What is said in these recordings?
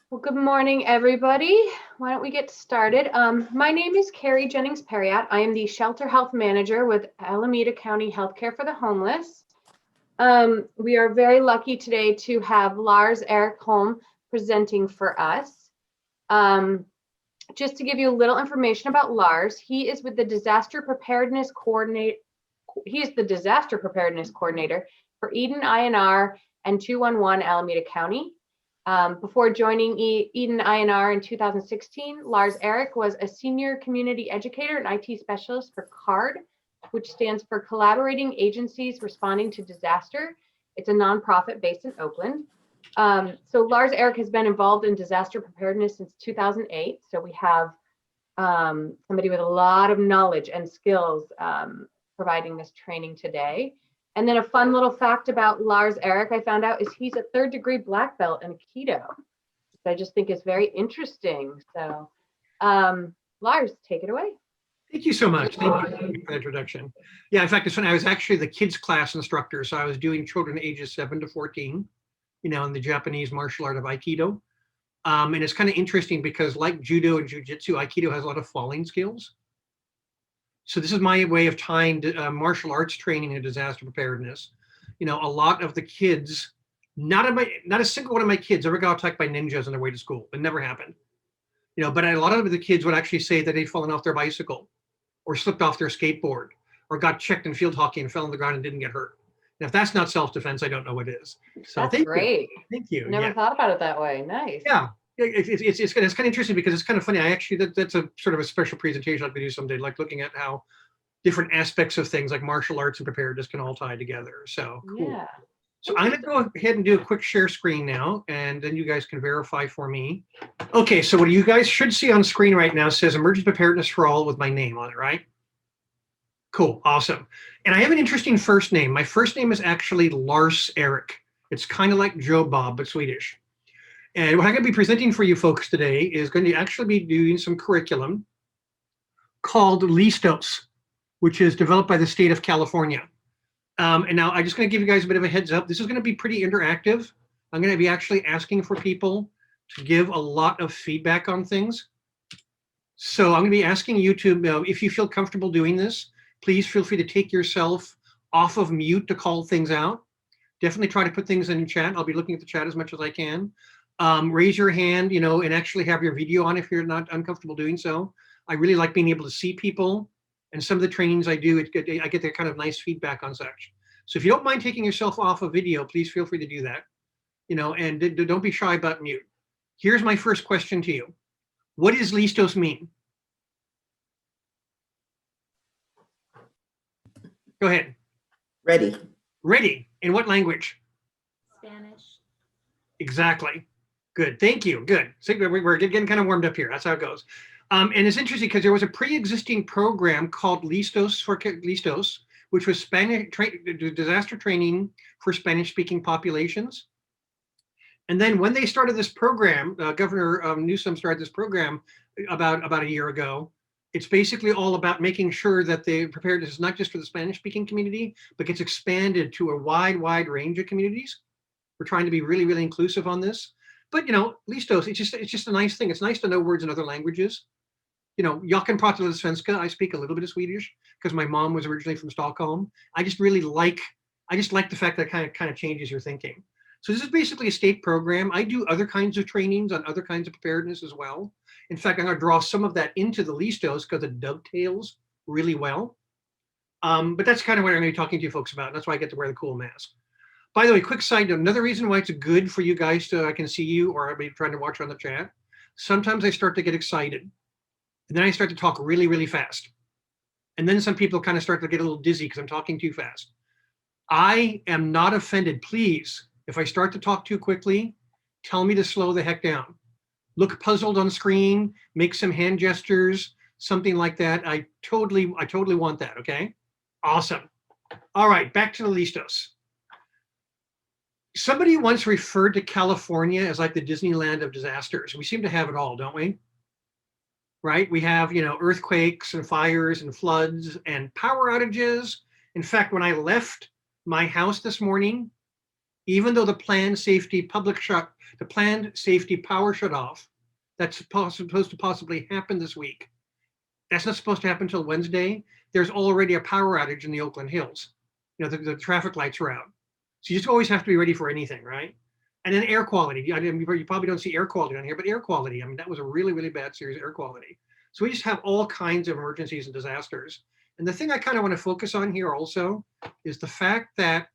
Well, good morning, everybody. Why don't we get started? My name is Carrie Jennings-Perriott. I am the Shelter Health Manager with Alameda County Healthcare for the Homeless. We are very lucky today to have Lars Erik Holm presenting for us. Just to give you a little information about Lars, he is with the Disaster Preparedness Coordinator. He is the Disaster Preparedness Coordinator for Eden INR and 211 Alameda County. Before joining Eden INR in 2016, Lars Erik was a senior community educator and IT specialist for CARD, which stands for Collaborating Agencies Responding to Disaster. It's a nonprofit based in Oakland. So Lars Erik has been involved in disaster preparedness since 2008. So we have somebody with a lot of knowledge and skills providing this training today. And then a fun little fact about Lars Erik I found out is he's a 3rd degree black belt in Aikido, which I just think is very interesting. So Lars, take it away. Thank you so much. Thank you for the introduction. Yeah, in fact, it's when I was actually the kids class instructor. So I was doing children ages 7 to 14, in the Japanese martial art of Aikido. And it's kind of interesting because like judo and jujitsu, Aikido has a lot of falling skills. So this is my way of tying martial arts training and disaster preparedness. A lot of the kids, not a single one of my kids ever got attacked by ninjas on their way to school. It never happened. But a lot of the kids would actually say that they'd fallen off their bicycle or slipped off their skateboard or got checked in field hockey and fell on the ground and didn't get hurt. And if that's not self-defense, I don't know what is. So that's great. Thank you. Never thought about it that way. Nice. Yeah. It's kind of interesting because it's kind of funny. I actually, that's a sort of a special presentation I'd do someday, like looking at how different aspects of things like martial arts and preparedness can all tie together. So cool. Yeah. So I'm going to go ahead and do a quick share screen now, and then you guys can verify for me. Okay, so what you guys should see on screen right now says Emergency Preparedness for All with my name on it, right? Cool, awesome. And I have an interesting first name. My first name is actually Lars Erik. It's kind of like Joe Bob, but Swedish. And what I'm going to be presenting for you folks today is going to actually be doing some curriculum called Listos, which is developed by the state of California. And now I'm just going to give you guys a bit of a heads up. This is going to be pretty interactive. I'm going to be actually asking for people to give a lot of feedback on things. So I'm going to be asking you to, if you feel comfortable doing this, please feel free to take yourself off of mute to call things out. Definitely try to put things in chat. I'll be looking at the chat as much as I can. Raise your hand, and actually have your video on if you're not uncomfortable doing so. I really like being able to see people. And some of the trainings I do, I get that kind of nice feedback on such. So if you don't mind taking yourself off of video, please feel free to do that. And don't be shy about mute. Here's my first question to you. What does Listos mean? Go ahead. Ready. Ready. In what language? Spanish. Exactly. Good. Thank you. Good. So we're getting kind of warmed up here. That's how it goes. And it's interesting because there was a pre-existing program called Listos, which was Spanish disaster training for Spanish-speaking populations. And then when they started this program, Governor Newsom started this program about a year ago. It's basically all about making sure that the preparedness is not just for the Spanish-speaking community, but gets expanded to a wide range of communities. We're trying to be really, really inclusive on this. But Listos, it's just a nice thing. It's nice to know words in other languages. Jag kan prata lite svenska. I speak a little bit of Swedish because my mom was originally from Stockholm. I just like the fact that it kind of changes your thinking. So this is basically a state program. I do other kinds of trainings on other kinds of preparedness as well. In fact, I'm going to draw some of that into the Listos because it dovetails really well. But that's kind of what I'm going to be talking to you folks about. And that's why I get to wear the cool mask. By the way, quick side note, another reason why it's good for you guys I can see you or I'll be trying to watch on the chat. Sometimes I start to get excited. And then I start to talk really, really fast. And then some people kind of start to get a little dizzy because I'm talking too fast. I am not offended. Please, if I start to talk too quickly, tell me to slow the heck down. Look puzzled on screen, make some hand gestures, something like that. I totally want that, okay? Awesome. All right, back to the Listos. Somebody once referred to California as like the Disneyland of disasters. We seem to have it all, don't we? Right? We have, earthquakes and fires and floods and power outages. In fact, when I left my house this morning, even though the planned safety power shut off, that's supposed to possibly happen this week. That's not supposed to happen until Wednesday. There's already a power outage in the Oakland Hills. The traffic lights are out. So you just always have to be ready for anything, right? And then air quality. You probably don't see air quality on here, but air quality. I mean, that was a really, really bad series of air quality. So we just have all kinds of emergencies and disasters. And the thing I kind of want to focus on here also is the fact that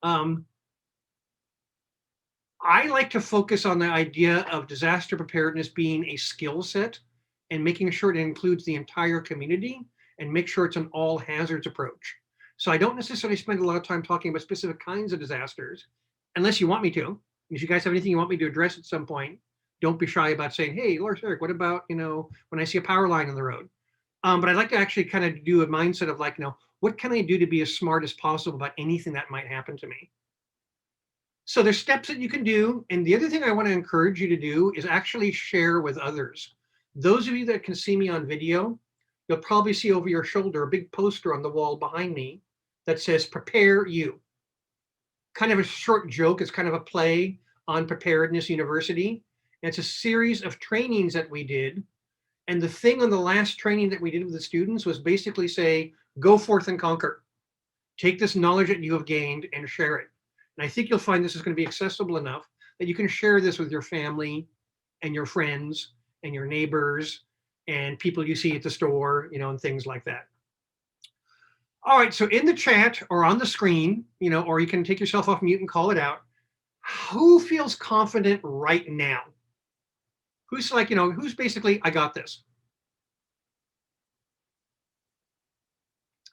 I like to focus on the idea of disaster preparedness being a skill set and making sure it includes the entire community and make sure it's an all hazards approach. So I don't necessarily spend a lot of time talking about specific kinds of disasters, unless you want me to. If you guys have anything you want me to address at some point, don't be shy about saying, hey, Lars Eric, what about, when I see a power line on the road? But I'd like to actually kind of do a mindset of like, what can I do to be as smart as possible about anything that might happen to me? So there's steps that you can do. And the other thing I want to encourage you to do is actually share with others. Those of you that can see me on video, you'll probably see over your shoulder a big poster on the wall behind me that says, Prepare You. Kind of a short joke. It's kind of a play on Preparedness University. And it's a series of trainings that we did. And the thing on the last training that we did with the students was basically say, go forth and conquer. Take this knowledge that you have gained and share it. And I think you'll find this is going to be accessible enough that you can share this with your family and your friends and your neighbors and people you see at the store, and things like that. All right, so in the chat or on the screen, or you can take yourself off mute and call it out. Who feels confident right now? Who's like, who's basically, I got this.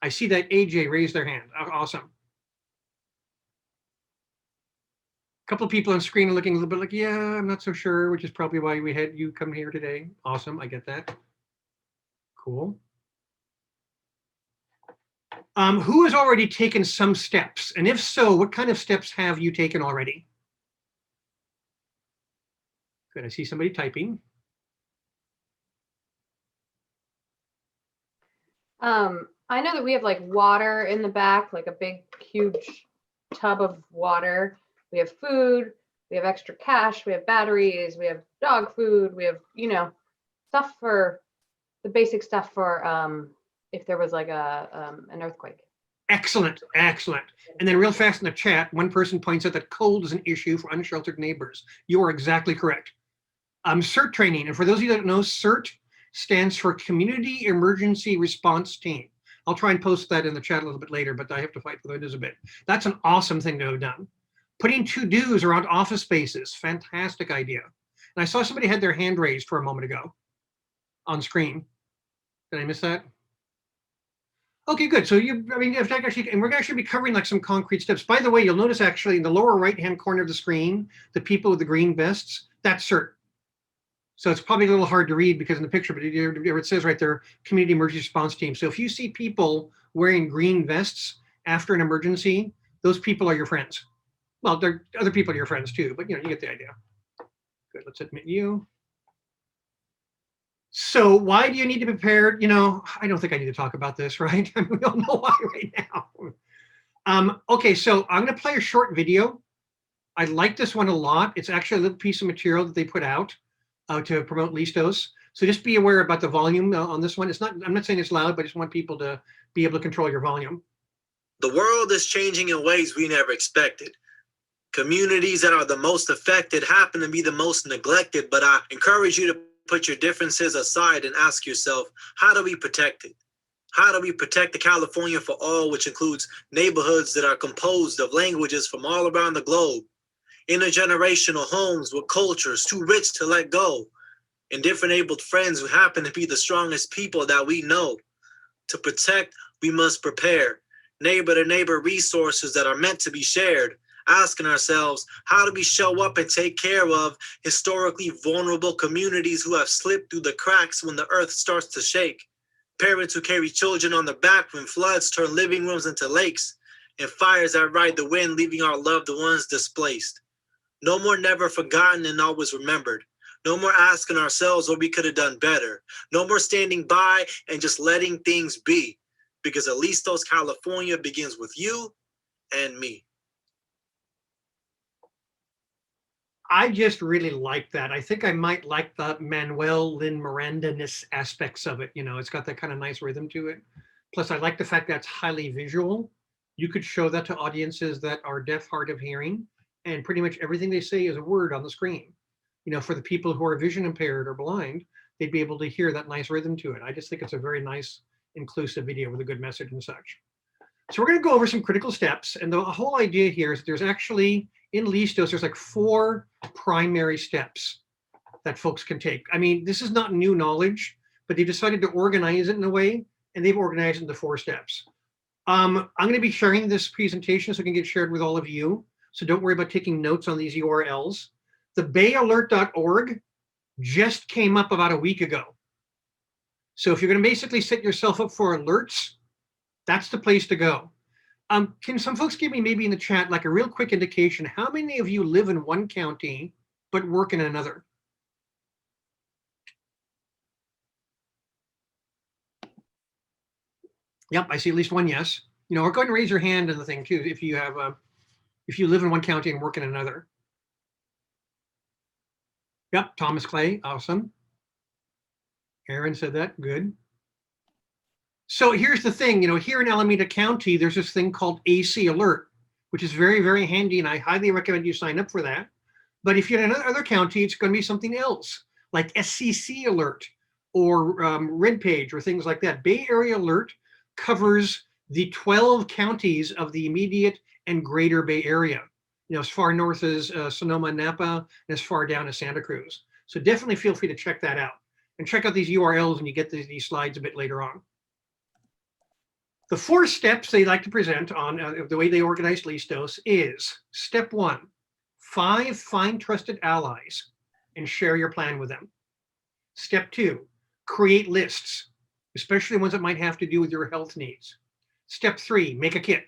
I see that AJ raised their hand. Awesome. A couple of people on screen are looking a little bit like, yeah, I'm not so sure, which is probably why we had you come here today. Awesome, I get that. Cool. Who has already taken some steps? And if so, what kind of steps have you taken already? Good, I see somebody typing. I know that we have like water in the back, like a big, huge tub of water. We have food, we have extra cash, we have batteries, we have dog food, we have, stuff for the basic stuff for if there was like an earthquake. Excellent, excellent. And then real fast in the chat, one person points out that cold is an issue for unsheltered neighbors. You are exactly correct. CERT training, and for those of you that don't know, CERT stands for Community Emergency Response Team. I'll try and post that in the chat a little bit later, but I have to fight for those a bit. That's an awesome thing to have done. Putting to-dos around office spaces, fantastic idea. And I saw somebody had their hand raised for a moment ago on screen. Did I miss that? Okay, good. So and we're going to actually be covering like some concrete steps. By the way, you'll notice actually in the lower right-hand corner of the screen, the people with the green vests, that's CERT. So it's probably a little hard to read because in the picture, but it says right there, Community Emergency Response Team. So if you see people wearing green vests after an emergency, those people are your friends. Well, they're other people are your friends too, but you get the idea. Good, let's admit you. So why do you need to be prepared? I don't think I need to talk about this, right? We all know why right now. Okay, so I'm going to play a short video. I like this one a lot. It's actually a little piece of material that they put out to promote Listos. So just be aware about the volume on this one. I'm not saying it's loud, but I just want people to be able to control your volume. The world is changing in ways we never expected. Communities that are the most affected happen to be the most neglected, but I encourage you to put your differences aside and ask yourself, how do we protect it? How do we protect the California for all, which includes neighborhoods that are composed of languages from all around the globe, intergenerational homes with cultures too rich to let go, and different abled friends who happen to be the strongest people that we know? To protect, we must prepare. Neighbor to neighbor resources that are meant to be shared. Asking ourselves, how do we show up and take care of historically vulnerable communities who have slipped through the cracks when the earth starts to shake? Parents who carry children on their back when floods turn living rooms into lakes, and fires that ride the wind, leaving our loved ones displaced. No more never forgotten and always remembered. No more asking ourselves what we could have done better. No more standing by and just letting things be, because at least those California begins with you and me. I just really like that. I think I might like the Manuel Lin Miranda-ness aspects of it. You know, it's got that kind of nice rhythm to it. Plus, I like the fact that it's highly visual. You could show that to audiences that are deaf, hard of hearing, and pretty much everything they say is a word on the screen. You know, for the people who are vision impaired or blind, they'd be able to hear that nice rhythm to it. I just think it's a very nice, inclusive video with a good message and such. So we're going to go over some critical steps. And the whole idea here is there's actually, in Listos, there's like 4 primary steps that folks can take. I mean, this is not new knowledge, but they decided to organize it in a way, and they've organized it into 4 steps. I'm going to be sharing this presentation so it can get shared with all of you. So don't worry about taking notes on these URLs. The bayalert.org just came up about a week ago. So if you're going to basically set yourself up for alerts, that's the place to go. Can some folks give me maybe in the chat like a real quick indication, how many of you live in one county but work in another? Yep, I see at least one yes. You know, or go ahead and raise your hand in the thing too if you have if you live in one county and work in another. Yep, Thomas Clay, awesome. Aaron said that, good. So here's the thing, you know, here in Alameda County, there's this thing called AC Alert, which is very, very handy, and I highly recommend you sign up for that. But if you're in another county, it's going to be something else, like SCC Alert or Red Page or things like that. Bay Area Alert covers the 12 counties of the immediate and greater Bay Area, you know, as far north as Sonoma and Napa, and as far down as Santa Cruz. So definitely feel free to check that out. And check out these URLs when you get these slides a bit later on. The 4 steps they like to present on the way they organized Listos is step 1, 5 find trusted allies and share your plan with them. Step 2, create lists, especially ones that might have to do with your health needs. Step 3, make a kit.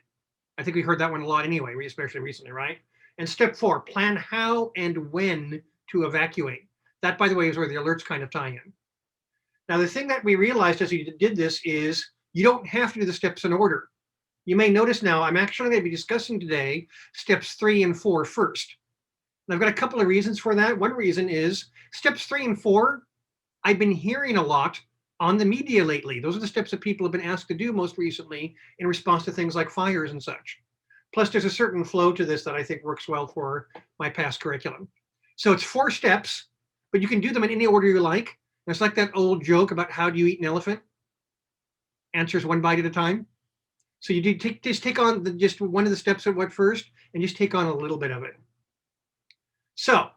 I think we heard that one a lot anyway, especially recently, right? And step 4, plan how and when to evacuate. That, by the way, is where the alerts kind of tie in. Now, the thing that we realized as we did this is you don't have to do the steps in order. You may notice now I'm actually going to be discussing today steps 3 and 4 first. And I've got a couple of reasons for that. One reason is steps 3 and 4, I've been hearing a lot on the media lately. Those are the steps that people have been asked to do most recently in response to things like fires and such. Plus, there's a certain flow to this that I think works well for my past curriculum. So it's 4 steps, but you can do them in any order you like. And it's like that old joke about how do you eat an elephant? Answers 1 bite at a time. So you do just take on just one of the steps at what first, and just take on a little bit of it. So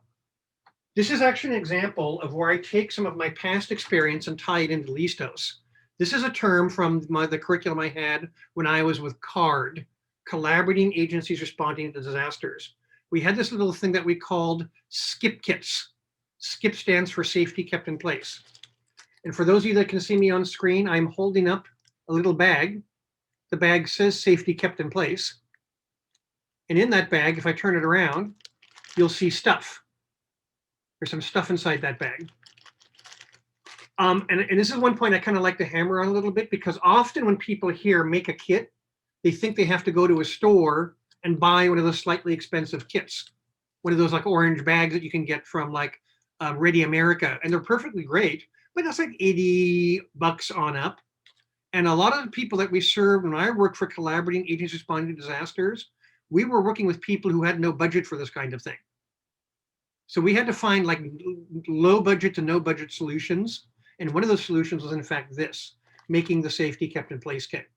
this is actually an example of where I take some of my past experience and tie it into Listos. This is a term from the curriculum I had when I was with CARD, Collaborating Agencies Responding to Disasters. We had this little thing that we called SCIP kits. SCIP stands for Safety Kept in Place. And for those of you that can see me on screen, I'm holding up a little bag. The bag says Safety Kept in Place. And in that bag, if I turn it around, you'll see stuff. There's some stuff inside that bag. And this is one point I kind of like to hammer on a little bit, because often when people hear make a kit, they think they have to go to a store and buy one of those slightly expensive kits. One of those like orange bags that you can get from like Ready America. And they're perfectly great, but that's like $80 on up. And a lot of the people that we serve, when I worked for Collaborating Agencies Responding to Disasters, we were working with people who had no budget for this kind of thing. So we had to find like low budget to no budget solutions. And one of those solutions was in fact this, making the Safety Kept in Place kit.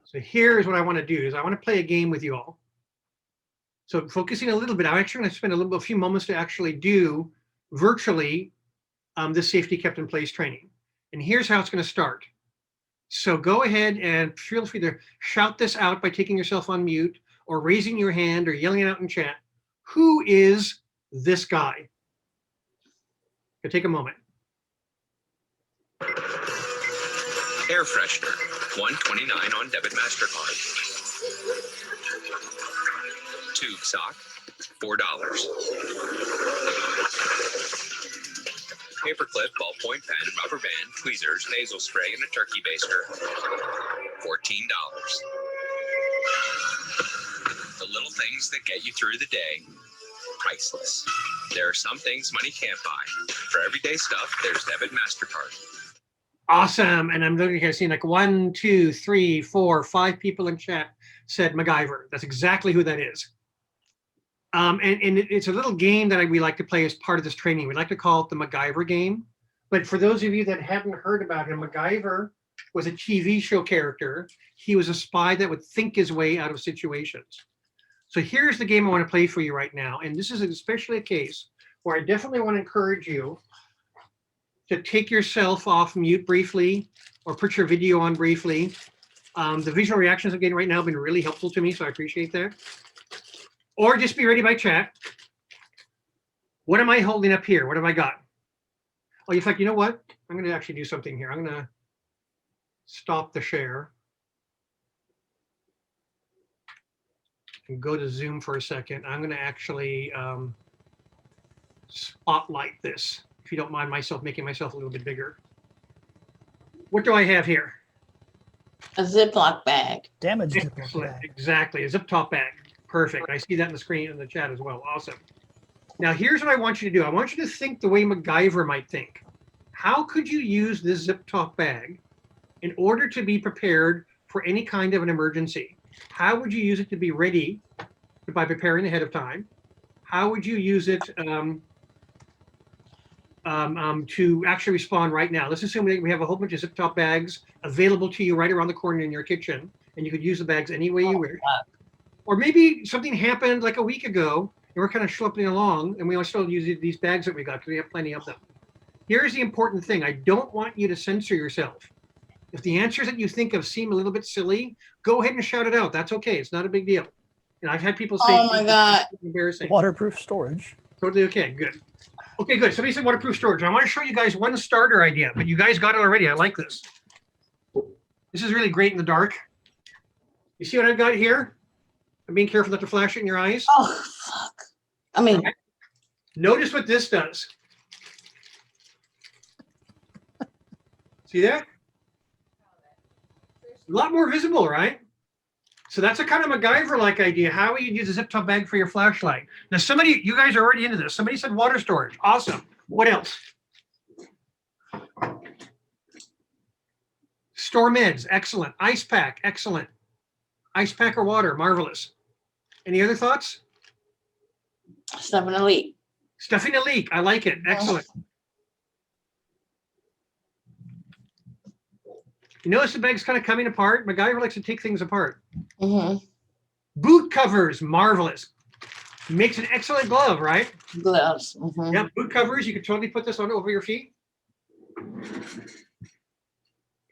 So here's what I want to do is I want to play a game with you all. So focusing a little bit, I'm actually going to spend a few moments to actually do virtually this Safety Kept in Place training. And here's how it's going to start. So go ahead and feel free to shout this out by taking yourself on mute or raising your hand or yelling it out in chat. Who is this guy? So take a moment. Air freshener, $1.29 on debit MasterCard. Tube sock, $4. Paperclip, ballpoint pen, rubber band, tweezers, nasal spray, and a turkey baster, $14. The little things that get you through the day. priceless. There are some things money can't buy. For everyday stuff, there's debit MasterCard. Awesome. And I'm looking here, seeing like 1, 2, 3, 4, 5 people in chat said Macgyver. That's exactly who that is. And it's a little game that we like to play as part of this training. We like to call it the Macgyver game. But for those of you that haven't heard about him, Macgyver was a TV show character. He was a spy that would think his way out of situations. So here's the game I want to play for you right now. And this is especially a case where I definitely want to encourage you to take yourself off mute briefly or put your video on briefly. The visual reactions I'm getting right now have been really helpful to me, so I appreciate that. Or just be ready by chat. What am I holding up here? What have I got? Oh, in fact, you know what? I'm going to actually do something here. I'm going to stop the share and go to Zoom for a second. I'm going to actually spotlight this, if you don't mind making myself a little bit bigger. What do I have here? A Ziploc bag. Damaged Ziploc Excellent. bag. Exactly, a zip top bag. Perfect. I see that in the screen in the chat as well. Awesome. Now here's what I want you to do. I want you to think the way Macgyver might think. How could you use this zip top bag in order to be prepared for any kind of an emergency? How would you use it to be ready by preparing ahead of time? How would you use it to actually respond right now? Let's assume that we have a whole bunch of zip top bags available to you right around the corner in your kitchen, and you could use the bags any way you wish. Or maybe something happened like a week ago, and we're kind of schlepping along, and we want to still use these bags that we got because we have plenty of them. Here's the important thing. I don't want you to censor yourself. If the answers that you think of seem a little bit silly, go ahead and shout it out. That's okay. It's not a big deal. And I've had people say, Oh my God. Embarrassing. Waterproof storage. Totally okay. Good. Okay, good. Somebody said waterproof storage. I want to show you guys one starter idea, but you guys got it already. I like this. This is really great in the dark. You see what I've got here? I'm being careful not to flash it in your eyes. Oh, fuck. I mean, Notice what this does. See that? A lot more visible, right? So that's a kind of MacGyver-like idea. How will you use a zip top bag for your flashlight? Now, you guys are already into this. Somebody said water storage. Awesome. What else? Store meds. Excellent. Ice pack. Excellent. Ice pack or water. Marvelous. Any other thoughts? stuffing a leak. Stuffing a leak. I like it. Excellent. You notice the bag's kind of coming apart? MacGyver likes to take things apart. Mm-hmm. Boot covers. Marvelous. Makes an excellent glove, right? Gloves. Mm-hmm. Yeah, boot covers. You could totally put this on over your feet.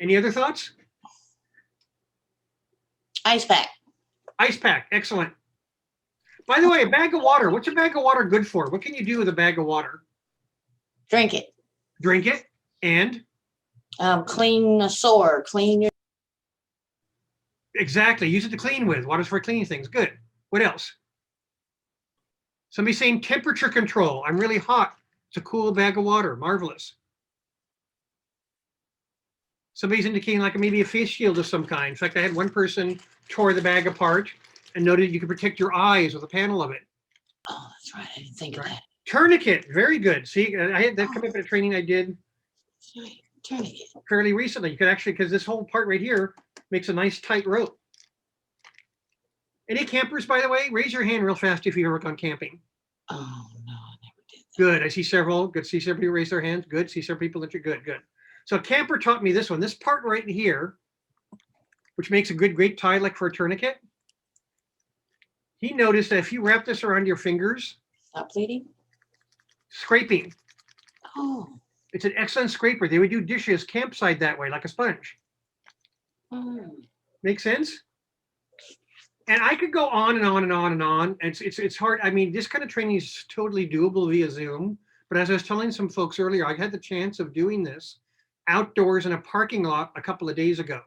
Any other thoughts? Ice pack. Ice pack. Excellent. By the way, a bag of water. What's a bag of water good for? What can you do with a bag of water? Drink it. Drink it and? Clean a sore. Clean your. Exactly. Use it to clean with. Water's for cleaning things. Good. What else? Somebody's saying temperature control. I'm really hot. It's a cool bag of water. Marvelous. Somebody's indicating like maybe a face shield of some kind. In fact, I had one person tore the bag apart and noted you could protect your eyes with a panel of it. Oh, that's right. I didn't think of that. Tourniquet. Very good. See, I had that come up at a training I did Tourniquet. fairly recently. You could actually, because this whole part right here makes a nice tight rope. Any campers, by the way? Raise your hand real fast if you've ever gone camping. Oh, no, I never did that. Good. I see several. Good. See several people raise their hands. Good. See several people that you're good. Good. So a camper taught me this one. This part right here, which makes a good, great tie like for a tourniquet. He noticed that if you wrap this around your fingers, Stop bleeding. scraping. Oh. It's an excellent scraper. They would do dishes campsite that way, like a sponge. Mm. Make sense? And I could go on and on and on and on. And it's hard. I mean, this kind of training is totally doable via Zoom. But as I was telling some folks earlier, I had the chance of doing this outdoors in a parking lot a couple of days ago.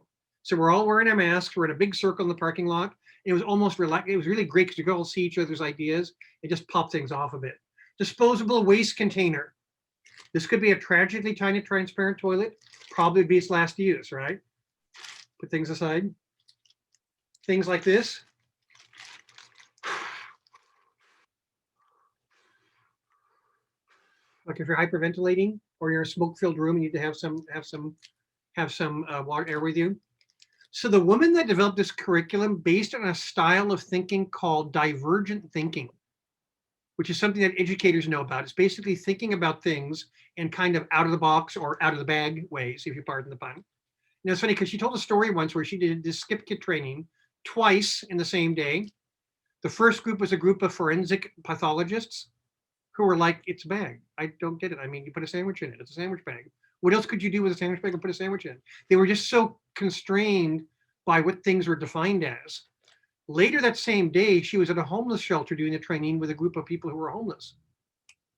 So we're all wearing our masks. We're in a big circle in the parking lot. It was almost relaxed. It was really great because you could all see each other's ideas and just pop things off a bit. Disposable waste container. This could be a tragically tiny transparent toilet. Probably be its last use, right? Put things aside. Things like this. Like if you're hyperventilating or you're in a smoke-filled room, you need to have some water air with you. So the woman that developed this curriculum based on a style of thinking called divergent thinking, which is something that educators know about. It's basically thinking about things in kind of out of the box or out of the bag ways, if you pardon the pun. Now it's funny because she told a story once where she did this skip kit training twice in the same day. The first group was a group of forensic pathologists who were like, it's a bag. I don't get it. I mean, you put a sandwich in it. It's a sandwich bag. What else could you do with a sandwich bag and put a sandwich in? They were just so constrained by what things were defined as. Later that same day, she was at a homeless shelter doing a training with a group of people who were homeless.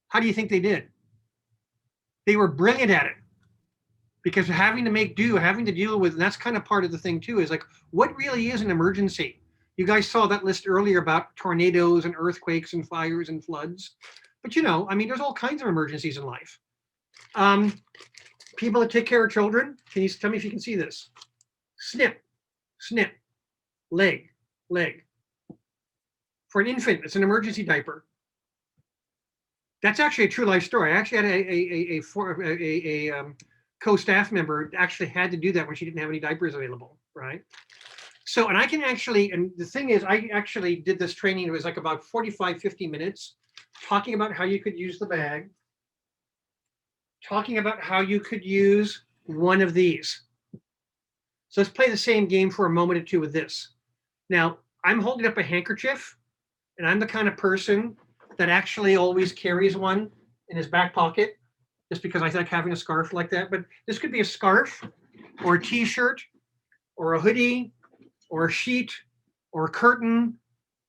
How do you think they did? They were brilliant at it. Because having to make do, having to deal with, and that's kind of part of the thing too, is like, what really is an emergency? You guys saw that list earlier about tornadoes and earthquakes and fires and floods. But you know, I mean, there's all kinds of emergencies in life. People that take care of children, can you tell me if you can see this? Snip, snip, leg, leg. For an infant, it's an emergency diaper. That's actually a true life story. I actually had a co-staff member actually had to do that when she didn't have any diapers available, right? So, and I can actually, and the thing is, I actually did this training. It was like about 45, 50 minutes talking about how you could use the bag, talking about how you could use one of these. So let's play the same game for a moment or two with this. Now, I'm holding up a handkerchief, and I'm the kind of person that actually always carries one in his back pocket, just because I like having a scarf like that. But this could be a scarf, or a t-shirt, or a hoodie, or a sheet, or a curtain.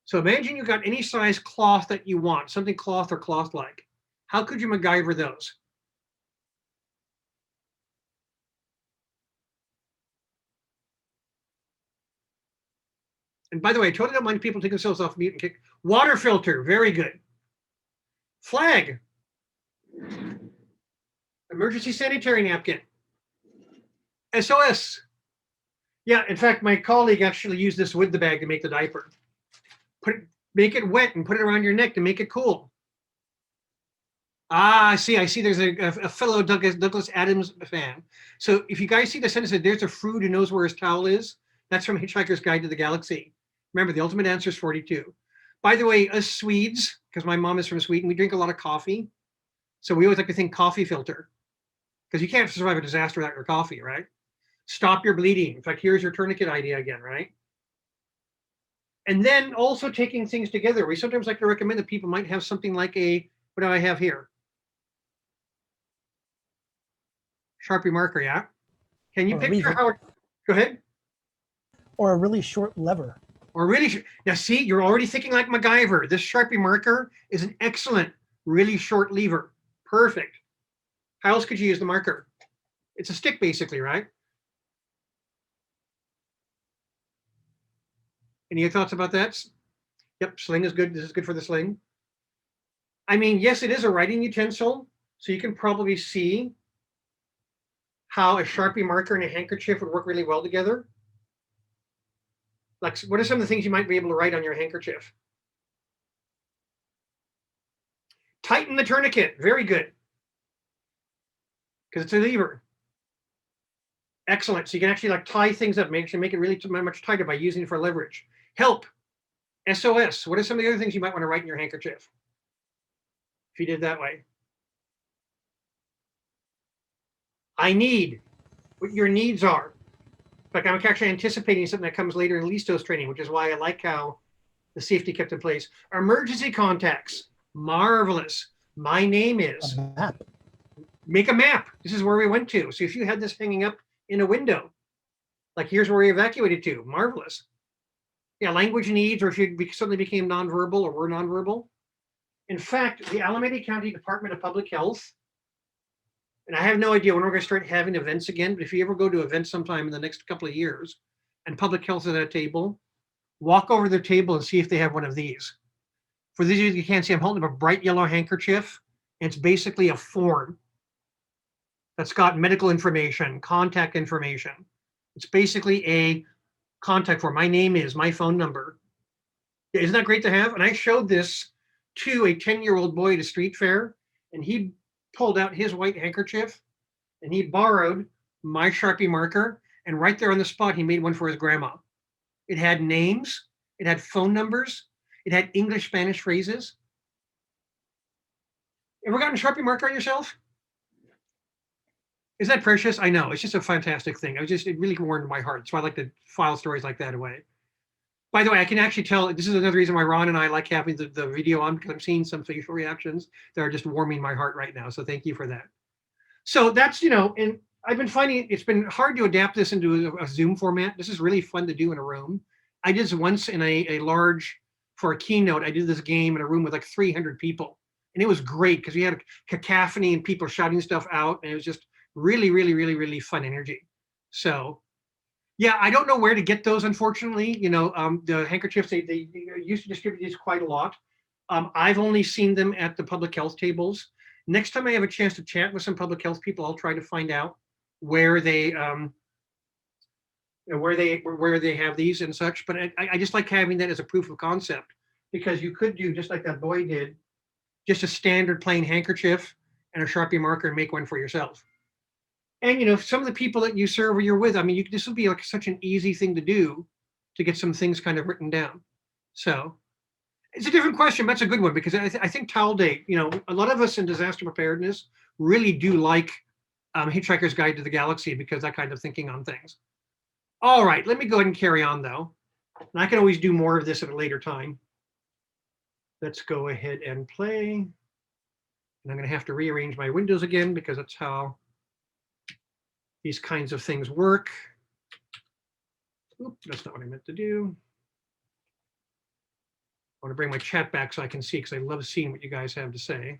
So imagine you got any size cloth that you want, something cloth or cloth-like. How could you MacGyver those? And by the way, I totally don't mind people taking themselves off mute and kick. Water filter, very good. Flag. Emergency sanitary napkin. SOS. Yeah, in fact, my colleague actually used this with the bag to make the diaper. Make it wet and put it around your neck to make it cool. Ah, I see there's a fellow Douglas Adams fan. So if you guys see the sentence that there's a fruit who knows where his towel is, that's from Hitchhiker's Guide to the Galaxy. Remember, the ultimate answer is 42. By the way, us Swedes, because my mom is from Sweden, we drink a lot of coffee. So we always like to think coffee filter, because you can't survive a disaster without your coffee, right? Stop your bleeding. In fact, here's your tourniquet idea again, right? And then also taking things together. We sometimes like to recommend that people might have something like a, what do I have here? Sharpie marker, yeah? Can you picture how it, go ahead. Or a really short lever. Or really, now see, you're already thinking like MacGyver. This Sharpie marker is an excellent, really short lever. Perfect. How else could you use the marker? It's a stick basically, right? Any thoughts about that? Yep, sling is good. This is good for the sling. I mean, yes, it is a writing utensil, so you can probably see how a Sharpie marker and a handkerchief would work really well together. Like, what are some of the things you might be able to write on your handkerchief? Tighten the tourniquet. Very good. Because it's a lever. Excellent. So you can actually like tie things up, make it really much tighter by using it for leverage. Help. SOS. What are some of the other things you might want to write in your handkerchief if you did that way? I need. What your needs are. In fact, I'm actually anticipating something that comes later in Listos training, which is why I like how the safety kept in place. Emergency contacts. Marvelous. My name is. A map. Make a map. This is where we went to. So if you had this hanging up in a window, like here's where we evacuated to. Marvelous. Yeah, language needs, or if you suddenly became nonverbal or were nonverbal. In fact, the Alameda County Department of Public Health, and I have no idea when we're going to start having events again, but if you ever go to events sometime in the next couple of years and public health is at a table, walk over their table and see if they have one of these. For these of you who can't see, I'm holding up a bright yellow handkerchief, and it's basically a form that's got medical information, contact information. It's basically a contact form. My name is, my phone number. Yeah, isn't that great to have? And I showed this to a 10-year-old boy at a street fair, and he pulled out his white handkerchief and he borrowed my Sharpie marker, and right there on the spot, he made one for his grandma. It had names, it had phone numbers, it had English, Spanish phrases. Ever gotten a Sharpie marker on yourself? Isn't that precious? I know, it's just a fantastic thing. It really warmed my heart. So I like to file stories like that away. By the way, I can actually tell, this is another reason why Ron and I like having the video on, because I'm seeing some facial reactions that are just warming my heart right now. So thank you for that. So that's, and I've been finding it's been hard to adapt this into a Zoom format. This is really fun to do in a room. I did this once in a large, for a keynote, I did this game in a room with like 300 people. And it was great because we had a cacophony and people shouting stuff out. And it was just really, really, really, really fun energy. So yeah, I don't know where to get those, unfortunately. The handkerchiefs, they used to distribute these quite a lot. I've only seen them at the public health tables. Next time I have a chance to chat with some public health people, I'll try to find out where they have these and such. But I just like having that as a proof of concept, because you could do just like that boy did, just a standard plain handkerchief and a Sharpie marker and make one for yourself. And some of the people that you serve or you're with, I mean, this would be like such an easy thing to do to get some things kind of written down. So it's a different question, but it's a good one, because I think towel date, a lot of us in disaster preparedness really do like Hitchhiker's Guide to the Galaxy, because that kind of thinking on things. All right, let me go ahead and carry on though. And I can always do more of this at a later time. Let's go ahead and play. And I'm going to have to rearrange my windows again, because that's how these kinds of things work. Oop, that's not what I meant to do. I want to bring my chat back so I can see, because I love seeing what you guys have to say.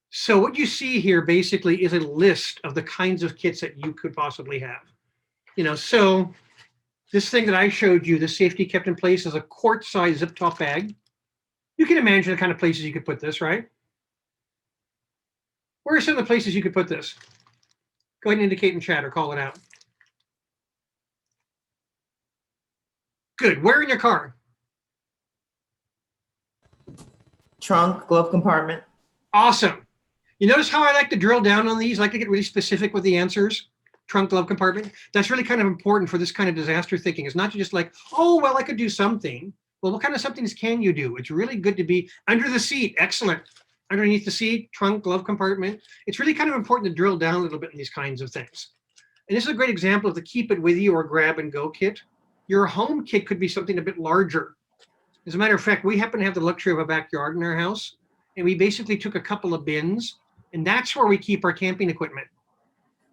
So what you see here basically is a list of the kinds of kits that you could possibly have. So this thing that I showed you, the safety kept in place, is a quart-sized zip top bag. You can imagine the kind of places you could put this, right? Where are some of the places you could put this? Go ahead and indicate in chat or call it out. Good. Where in your car? Trunk, glove compartment. Awesome. You notice how I like to drill down on these? I like to get really specific with the answers. Trunk, glove compartment. That's really kind of important for this kind of disaster thinking. It's not just like, oh, well, I could do something. Well, what kind of somethings can you do? It's really good to be under the seat. Excellent. Underneath the seat, trunk, glove compartment. It's really kind of important to drill down a little bit in these kinds of things. And this is a great example of the keep it with you or grab and go kit. Your home kit could be something a bit larger. As a matter of fact, we happen to have the luxury of a backyard in our house, and we basically took a couple of bins, and that's where we keep our camping equipment.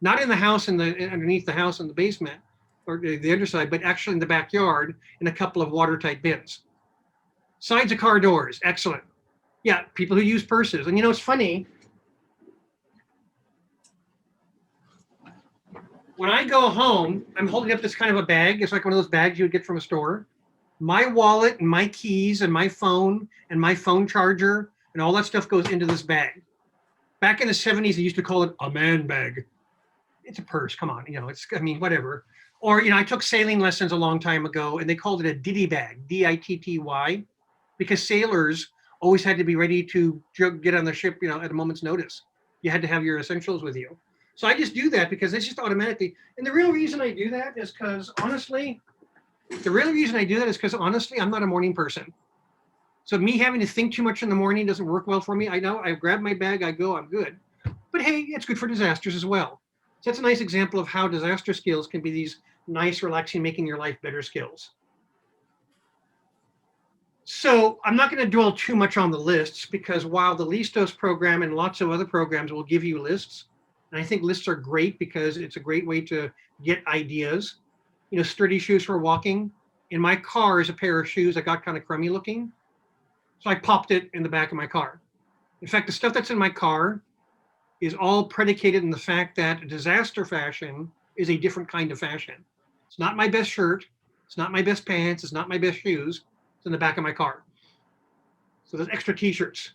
Not in the house, underneath the house in the basement or the underside, but actually in the backyard in a couple of watertight bins. Sides of car doors, excellent. Yeah, people who use purses. And it's funny. When I go home, I'm holding up this kind of a bag. It's like one of those bags you would get from a store. My wallet and my keys and my phone charger and all that stuff goes into this bag. Back in the 70s, they used to call it a man bag. It's a purse, come on, whatever. Or, I took sailing lessons a long time ago, and they called it a ditty bag, D-I-T-T-Y, because sailors always had to be ready to get on the ship, at a moment's notice. You had to have your essentials with you. So I just do that because it's just automatically. And the real reason I do that is because honestly, I'm not a morning person. So me having to think too much in the morning doesn't work well for me. I know, I grab my bag, I go, I'm good. But hey, it's good for disasters as well. So that's a nice example of how disaster skills can be these nice, relaxing, making your life better skills. So I'm not going to dwell too much on the lists, because while the Listos program and lots of other programs will give you lists, and I think lists are great because it's a great way to get ideas. Sturdy shoes for walking. In my car is a pair of shoes that got kind of crummy looking. So I popped it in the back of my car. In fact, the stuff that's in my car is all predicated in the fact that disaster fashion is a different kind of fashion. It's not my best shirt. It's not my best pants. It's not my best shoes. It's in the back of my car. So there's extra t-shirts.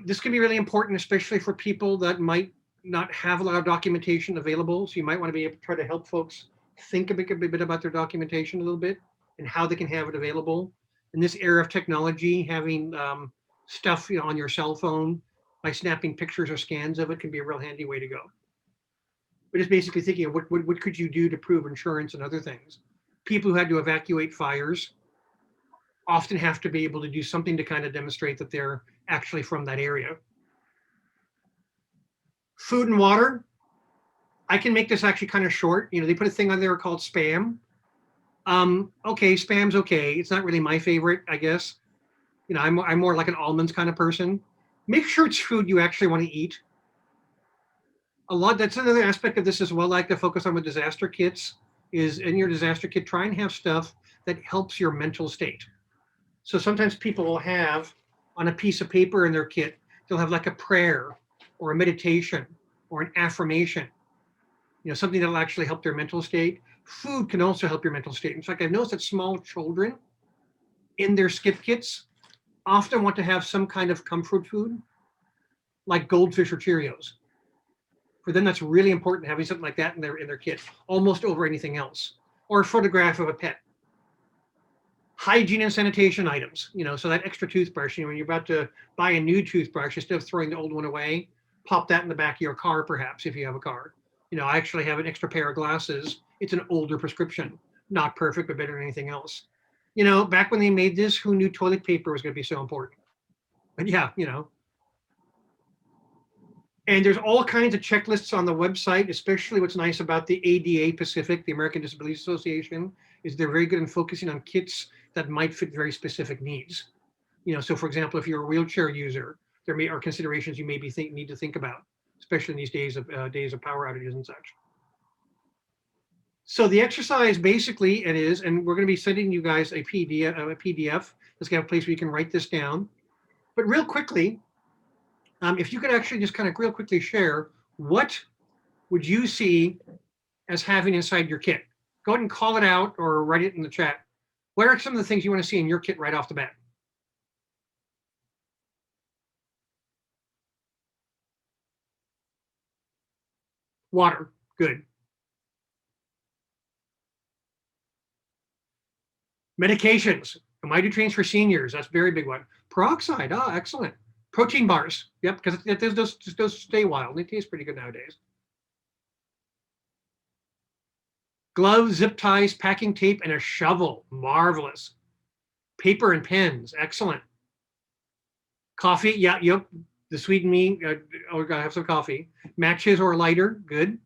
This can be really important, especially for people that might not have a lot of documentation available. So you might want to be able to try to help folks think a bit about their documentation a little bit and how they can have it available. In this era of technology, having stuff on your cell phone by snapping pictures or scans of it can be a real handy way to go. But just basically thinking of what could you do to prove insurance and other things. People who had to evacuate fires often have to be able to do something to kind of demonstrate that they're actually from that area. Food and water. I can make this actually kind of short. They put a thing on there called spam. Okay, spam's okay. It's not really my favorite, I guess. I'm more like an almonds kind of person. Make sure it's food you actually want to eat. That's another aspect of this as well. I like to focus on with disaster kits is in your disaster kit, try and have stuff that helps your mental state. So sometimes people will have on a piece of paper in their kit, they'll have like a prayer or a meditation or an affirmation, something that'll actually help their mental state. Food can also help your mental state. In fact, I've noticed that small children in their skip kits often want to have some kind of comfort food, like goldfish or Cheerios. For them, that's really important, having something like that in their kit, almost over anything else, or a photograph of a pet. Hygiene and sanitation items, so that extra toothbrush, when you're about to buy a new toothbrush, instead of throwing the old one away, pop that in the back of your car, perhaps, if you have a car. I actually have an extra pair of glasses. It's an older prescription, not perfect, but better than anything else. Back when they made this, who knew toilet paper was going to be so important? But yeah, And there's all kinds of checklists on the website, especially what's nice about the ADA Pacific, the American Disabilities Association, is they're very good in focusing on kits that might fit very specific needs. So for example, if you're a wheelchair user, there are considerations you maybe need to think about, especially in these days of power outages and such. So the exercise basically it is, and we're going to be sending you guys a PDF. Let's get a place where you can write this down. But real quickly, if you could actually just kind of real quickly share, what would you see as having inside your kit? Go ahead and call it out or write it in the chat. What are some of the things you want to see in your kit right off the bat? Water, good. Medications, omidrutrines for seniors, that's a very big one. Peroxide, excellent. Protein bars, yep, because those stay a while. They taste pretty good nowadays. Gloves, zip ties, packing tape, and a shovel, marvelous. Paper and pens, excellent. Coffee, yeah, yep. The sweet and me, we're gonna have some coffee. Matches or a lighter, good.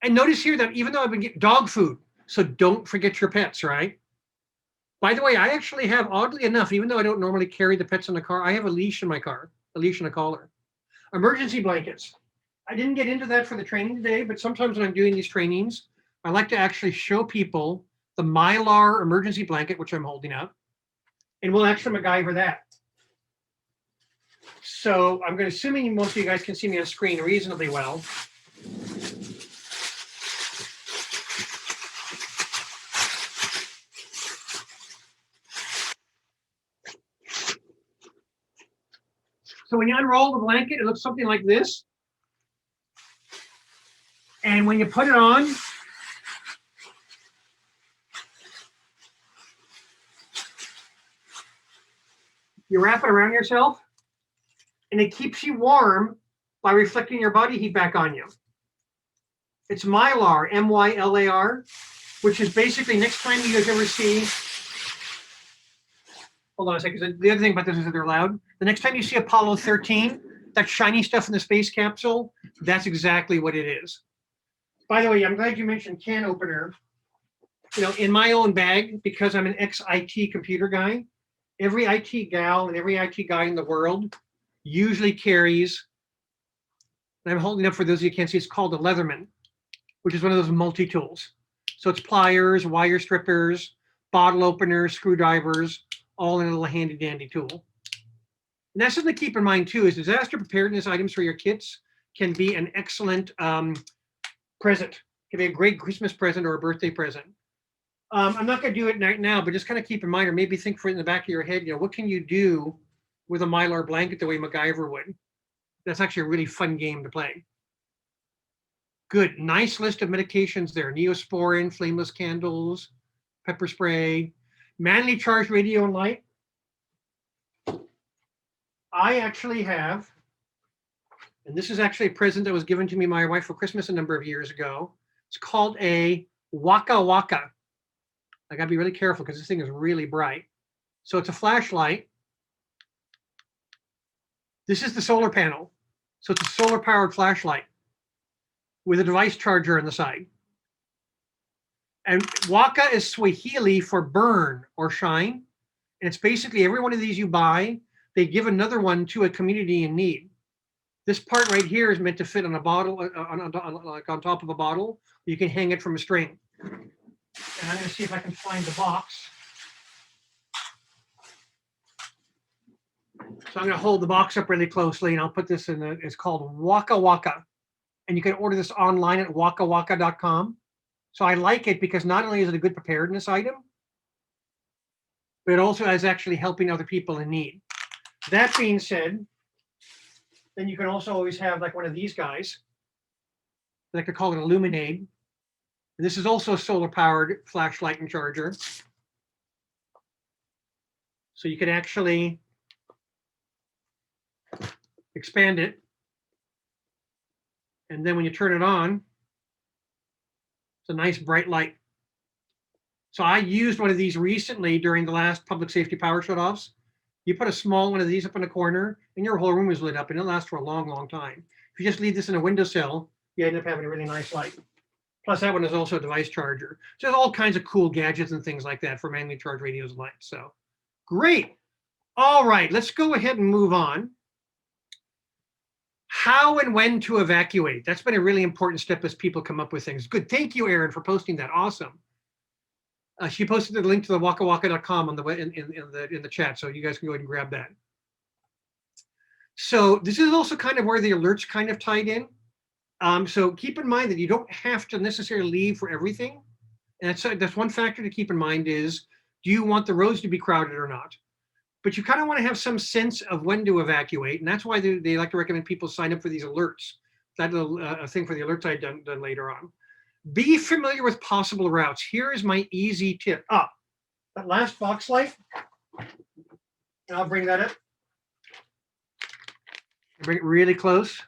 And notice here that even though I've been getting dog food, so don't forget your pets, right? By the way, I actually have, oddly enough, even though I don't normally carry the pets in the car, I have a leash in my car, a leash and a collar. Emergency blankets. I didn't get into that for the training today, but sometimes when I'm doing these trainings, I like to actually show people the Mylar emergency blanket, which I'm holding up, and we'll actually MacGyver that. So I'm going to assuming most of you guys can see me on screen reasonably well. So when you unroll the blanket, it looks something like this. And when you put it on, you wrap it around yourself, and it keeps you warm by reflecting your body heat back on you. It's Mylar, M-Y-L-A-R, which is basically next time you guys ever see, hold on a second, the other thing about this is that they're loud. The next time you see Apollo 13, that shiny stuff in the space capsule, that's exactly what it is. By the way, I'm glad you mentioned can opener. In my own bag, because I'm an ex-IT computer guy, every IT gal and every IT guy in the world usually carries, and I'm holding up for those of you who can't see, it's called a Leatherman, which is one of those multi-tools. So it's pliers, wire strippers, bottle openers, screwdrivers, all in a little handy dandy tool. And that's something to keep in mind too, is disaster preparedness items for your kits can be an excellent present. It can be a great Christmas present or a birthday present. I'm not going to do it right now, but just kind of keep in mind, or maybe think for it in the back of your head, what can you do with a Mylar blanket the way MacGyver would? That's actually a really fun game to play. Good, nice list of medications there. Neosporin, flameless candles, pepper spray, manually charged radio and light. I actually have, and this is actually a present that was given to me by my wife for Christmas a number of years ago. It's called a Waka Waka. I gotta be really careful because this thing is really bright. So it's a flashlight. This is the solar panel. So it's a solar powered flashlight with a device charger on the side. And Waka is Swahili for burn or shine. And it's basically every one of these you buy, they give another one to a community in need. This part right here is meant to fit on a bottle, like on top of a bottle. You can hang it from a string. And I'm going to see if I can find the box. So I'm going to hold the box up really closely, and I'll put this in the, it's called Waka Waka. And you can order this online at wakawaka.com. So I like it because not only is it a good preparedness item, but it also is actually helping other people in need. That being said, then you can also always have like one of these guys. I like to call it a Luminade. And this is also a solar powered flashlight and charger. So you can actually expand it. And then when you turn it on, it's a nice bright light. So I used one of these recently during the last public safety power shutoffs. You put a small one of these up in the corner and your whole room is lit up and it'll last for a long, long time. If you just leave this in a windowsill, you end up having a really nice light. Plus that one is also a device charger. So there's all kinds of cool gadgets and things like that for manually charged radios and lights. So great. All right, let's go ahead and move on. How and when to evacuate. That's been a really important step as people come up with things. Good, thank you, Erin, for posting that, awesome. She posted the link to the wakawaka.com on the in the chat, so you guys can go ahead and grab that. So this is also kind of where the alerts kind of tied in. So keep in mind that you don't have to necessarily leave for everything. And that's one factor to keep in mind is, do you want the roads to be crowded or not? But you kind of want to have some sense of when to evacuate. And that's why they like to recommend people sign up for these alerts. That's a thing for the alerts I've done later on. Be familiar with possible routes. Here is my easy tip. That last box light, and I'll bring that up. Bring it really close.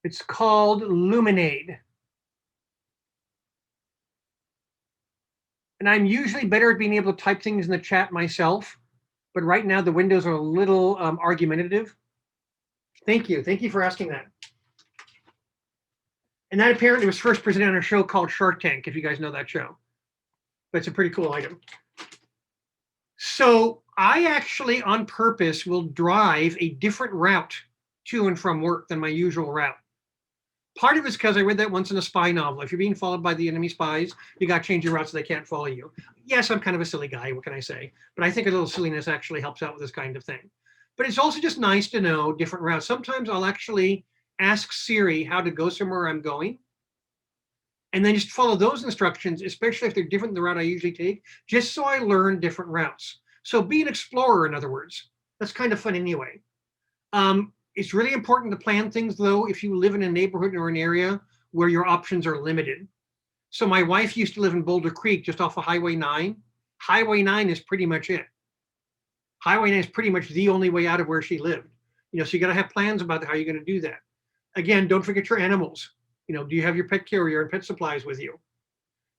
It's called Luminade. And I'm usually better at being able to type things in the chat myself, but right now the windows are a little argumentative. Thank you. Thank you for asking that. And that apparently was first presented on a show called Shark Tank, if you guys know that show. But it's a pretty cool item. So I actually, on purpose, will drive a different route to and from work than my usual route. Part of it's because I read that once in a spy novel. If you're being followed by the enemy spies, you got to change your route so they can't follow you. Yes, I'm kind of a silly guy, what can I say? But I think a little silliness actually helps out with this kind of thing. But it's also just nice to know different routes. Sometimes I'll actually ask Siri how to go somewhere I'm going, and then just follow those instructions, especially if they're different than the route I usually take, just so I learn different routes. So be an explorer, in other words. That's kind of fun anyway. It's really important to plan things, though, if you live in a neighborhood or an area where your options are limited. So my wife used to live in Boulder Creek, just off of Highway 9. Highway 9 is pretty much it. Highway 9 is pretty much the only way out of where she lived. So you got to have plans about how you're going to do that. Again, don't forget your animals. Do you have your pet carrier and pet supplies with you?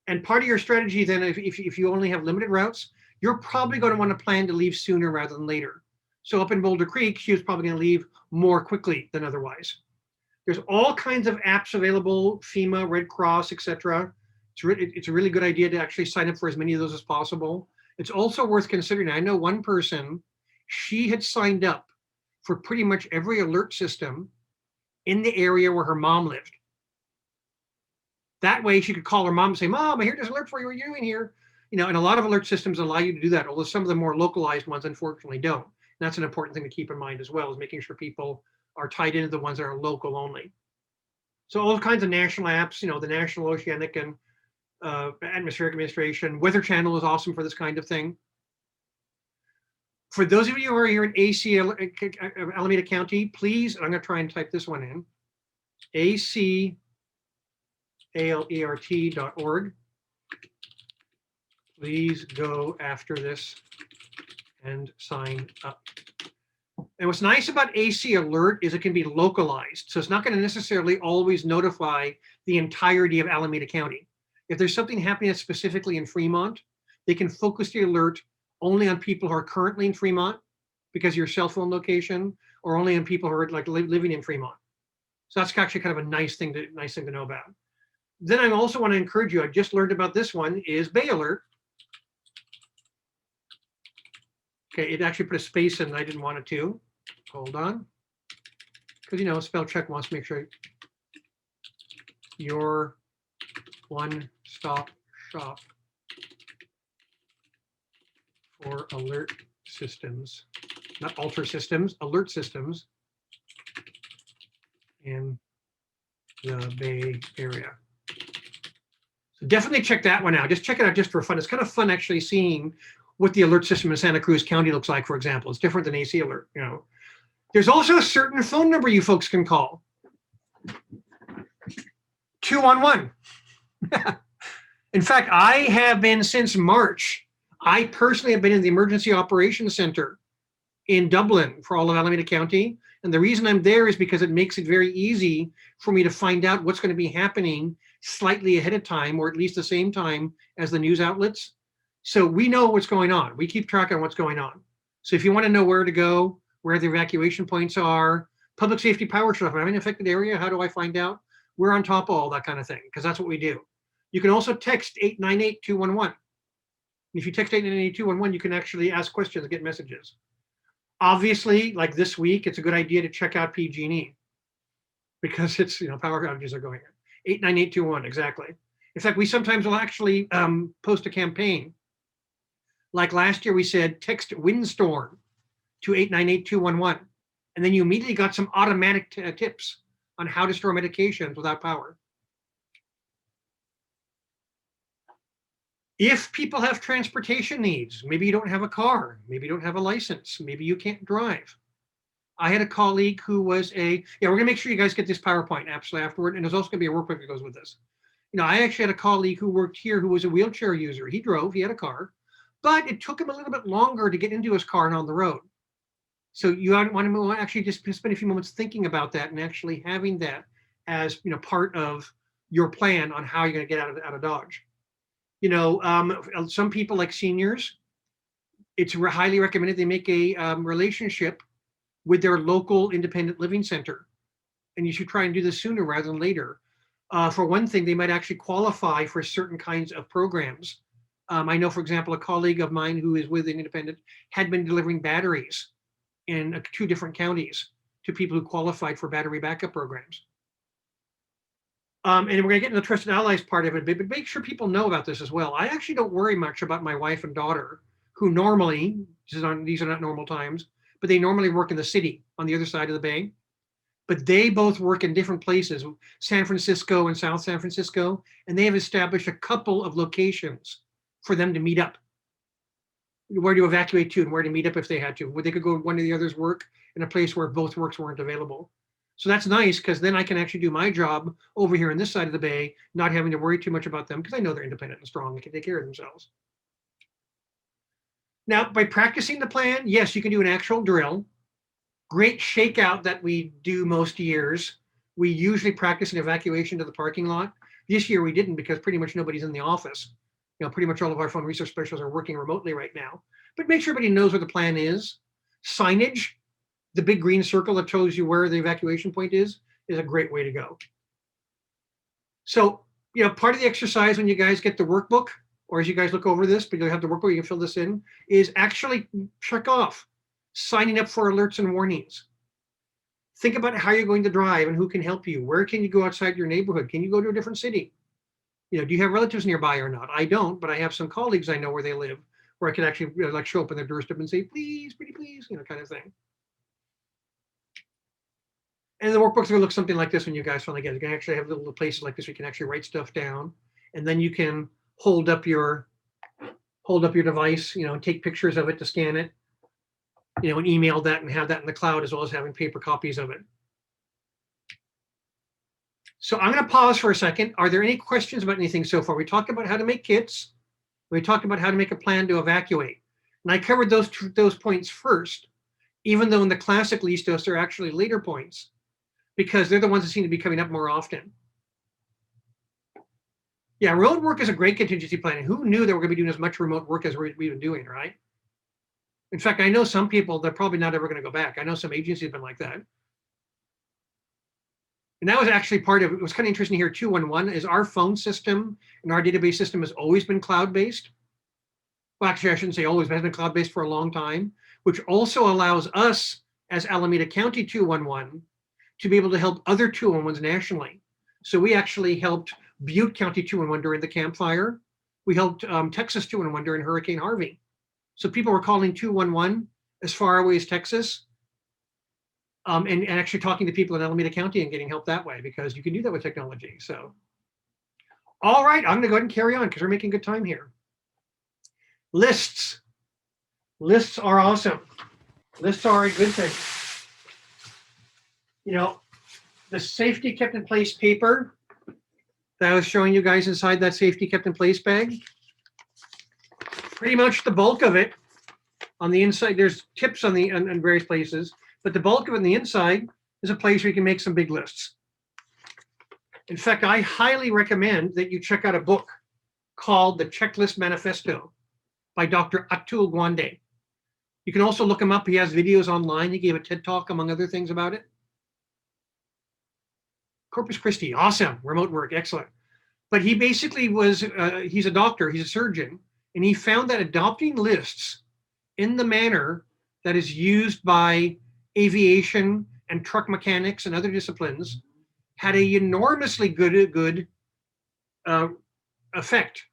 And part of your strategy then, if you only have limited routes, you're probably going to want to plan to leave sooner rather than later. So up in Boulder Creek, she was probably going to leave more quickly than otherwise. There's all kinds of apps available, FEMA, Red Cross, etc. It's a really good idea to actually sign up for as many of those as possible. It's also worth considering. I know one person, she had signed up for pretty much every alert system in the area where her mom lived. That way she could call her mom and say, Mom, I hear this alert for you. What are you doing here? And a lot of alert systems allow you to do that, although some of the more localized ones unfortunately don't. And that's an important thing to keep in mind as well, is making sure people are tied into the ones that are local only. So all kinds of national apps, the National Oceanic and Atmospheric Administration. Weather Channel is awesome for this kind of thing. For those of you who are here in AC, Alameda County, please, I'm going to try and type this one in, acalert.org. Please go after this and sign up. And what's nice about AC alert is it can be localized. So it's not going to necessarily always notify the entirety of Alameda County. If there's something happening that's specifically in Fremont, they can focus the alert only on people who are currently in Fremont because of your cell phone location, or only on people who are like living in Fremont. So that's actually kind of a nice thing to know about. Then I also want to encourage you, I just learned about this one, is Bay Alert. Okay, it actually put a space in, I didn't want it to. Hold on. Because, spell check wants to make sure your one-stop shop for alert systems, not alter systems, alert systems in the Bay Area. So definitely check that one out. Just check it out just for fun. It's kind of fun actually seeing what the alert system in Santa Cruz County looks like, for example. It's different than AC Alert, There's also a certain phone number you folks can call. 211. In fact, I have been since March. I personally have been in the Emergency Operations Center in Dublin for all of Alameda County. And the reason I'm there is because it makes it very easy for me to find out what's going to be happening slightly ahead of time, or at least the same time as the news outlets. So we know what's going on. We keep track on what's going on. So if you want to know where to go, where the evacuation points are, public safety power shut off, am I in an affected area? How do I find out? We're on top of all that kind of thing, because that's what we do. You can also text 898-211. If you text 898-211, you can actually ask questions and get messages. Obviously, like this week, it's a good idea to check out PG&E because it's, power outages are going on. 89821, exactly. In fact, we sometimes will actually post a campaign. Like last year, we said text windstorm to 898-211, and then you immediately got some automatic tips on how to store medications without power. If people have transportation needs, maybe you don't have a car, maybe you don't have a license, maybe you can't drive. I had a colleague who was we're gonna make sure you guys get this PowerPoint absolutely afterward, and there's also gonna be a workbook that goes with this. I actually had a colleague who worked here who was a wheelchair user. He drove, he had a car, but it took him a little bit longer to get into his car and on the road. So you want to actually just spend a few moments thinking about that and actually having that as part of your plan on how you're gonna get out of Dodge. Some people like seniors, it's highly recommended they make a relationship with their local independent living center. And you should try and do this sooner rather than later. For one thing, they might actually qualify for certain kinds of programs. I know, for example, a colleague of mine who is with an independent had been delivering batteries in 2 different counties to people who qualified for battery backup programs. And we're going to get into the trusted allies part of it, but make sure people know about this as well. I actually don't worry much about my wife and daughter, who normally, these are not normal times, but they normally work in the city on the other side of the bay. But they both work in different places, San Francisco and South San Francisco, and they have established a couple of locations for them to meet up, where to evacuate to and where to meet up if they had to, where they could go to one of the other's work in a place where both works weren't available. So that's nice, because then I can actually do my job over here on this side of the bay, not having to worry too much about them, because I know they're independent and strong and can take care of themselves. Now, by practicing the plan, yes, you can do an actual drill. Great shakeout that we do most years. We usually practice an evacuation to the parking lot. This year we didn't, because pretty much nobody's in the office. Pretty much all of our phone research specialists are working remotely right now. But make sure everybody knows what the plan is. Signage, the big green circle that tells you where the evacuation point is a great way to go. So, part of the exercise when you guys get the workbook, or as you guys look over this, but you'll have the workbook, you can fill this in, is actually check off signing up for alerts and warnings. Think about how you're going to drive and who can help you. Where can you go outside your neighborhood? Can you go to a different city? Do you have relatives nearby or not? I don't, but I have some colleagues I know where they live, where I can actually show up on their doorstep and say, please, pretty please, kind of thing. And the workbook's gonna look something like this when you guys finally get it. You can actually have little places like this where you can actually write stuff down, and then you can hold up your device, and take pictures of it to scan it, and email that and have that in the cloud, as well as having paper copies of it. So I'm going to pause for a second. Are there any questions about anything so far? We talked about how to make kits. We talked about how to make a plan to evacuate. And I covered those points first. even though in the classic listos, they're actually later points because they're the ones that seem to be coming up more often. Yeah, remote work is a great contingency plan. Who knew that we're going to be doing as much remote work as we've been doing, right? In fact, I know some people, they're probably not ever going to go back. I know some agencies have been like that. And that was actually part of it. It was kind of interesting here, 211 is our phone system and our database system has always been cloud-based. Well, actually, I shouldn't say always, but has been cloud-based for a long time, which also allows us as Alameda County 211 to be able to help other 211s nationally. So we actually helped Butte County 211 during the Camp Fire. We helped Texas 211 during Hurricane Harvey. So people were calling 211 as far away as Texas and actually talking to people in Alameda County and getting help that way because you can do that with technology. So, all right, I'm gonna go ahead and carry on because we're making good time here. Lists. Lists are awesome. Lists are a good thing. You know, the safety kept in place paper that I was showing you guys inside that safety kept in place bag. Pretty much the bulk of it on the inside, there's tips on the on various places, but the bulk of it on the inside is a place where you can make some big lists. In fact, I highly recommend that you check out a book called The Checklist Manifesto by Dr. Atul Gawande. You can also look him up. He has videos online. He gave a TED Talk, among other things, about it. Corpus Christi, awesome. Remote work, excellent. But he basically was, he's a doctor, he's a surgeon, and he found that adopting lists in the manner that is used by aviation and truck mechanics and other disciplines had a enormously good effect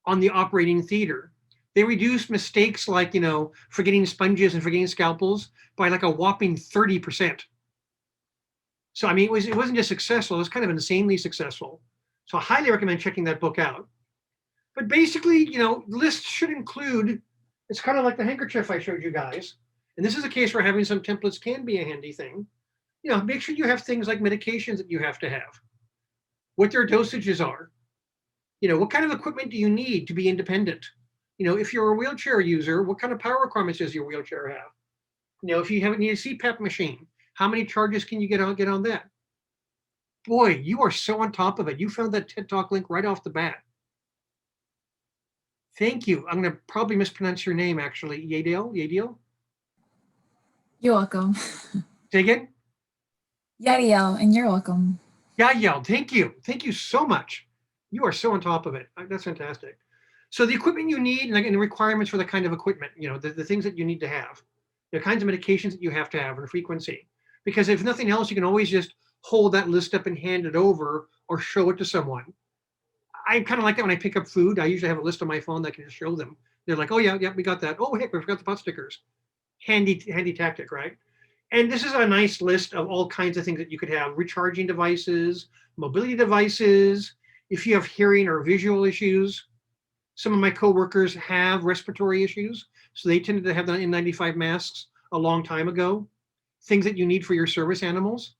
on the operating theater. They reduced mistakes like, you know, forgetting sponges and forgetting scalpels by like a whopping 30%. So, I mean, it wasn't just successful, it was kind of insanely successful. So I highly recommend checking that book out. But basically, you know, lists should include, it's kind of like the handkerchief I showed you guys. And this is a case where having some templates can be a handy thing. You know, make sure you have things like medications that you have to have, what their dosages are. You know, what kind of equipment do you need to be independent? You know, if you're a wheelchair user, what kind of power requirements does your wheelchair have? You know, if you need a CPAP machine, how many charges can you get on that? Boy, you are so on top of it. You found that TED Talk link right off the bat. Thank you. I'm going to probably mispronounce your name, actually. Yadiel? You're welcome. Say again? Yadiel, and you're welcome. Yadiel, thank you. Thank you so much. You are so on top of it. That's fantastic. So the equipment you need and the requirements for the kind of equipment, you know, the things that you need to have, the kinds of medications that you have to have and the frequency. Because if nothing else, you can always just hold that list up and hand it over or show it to someone. I kind of like that when I pick up food. I usually have a list on my phone that I can just show them. They're like, oh yeah, we got that. Oh heck, we forgot the pot stickers. Handy tactic, right? And this is a nice list of all kinds of things that you could have: recharging devices, mobility devices. If you have hearing or visual issues, some of my coworkers have respiratory issues, so they tended to have the N95 masks a long time ago. Things that you need for your service animals.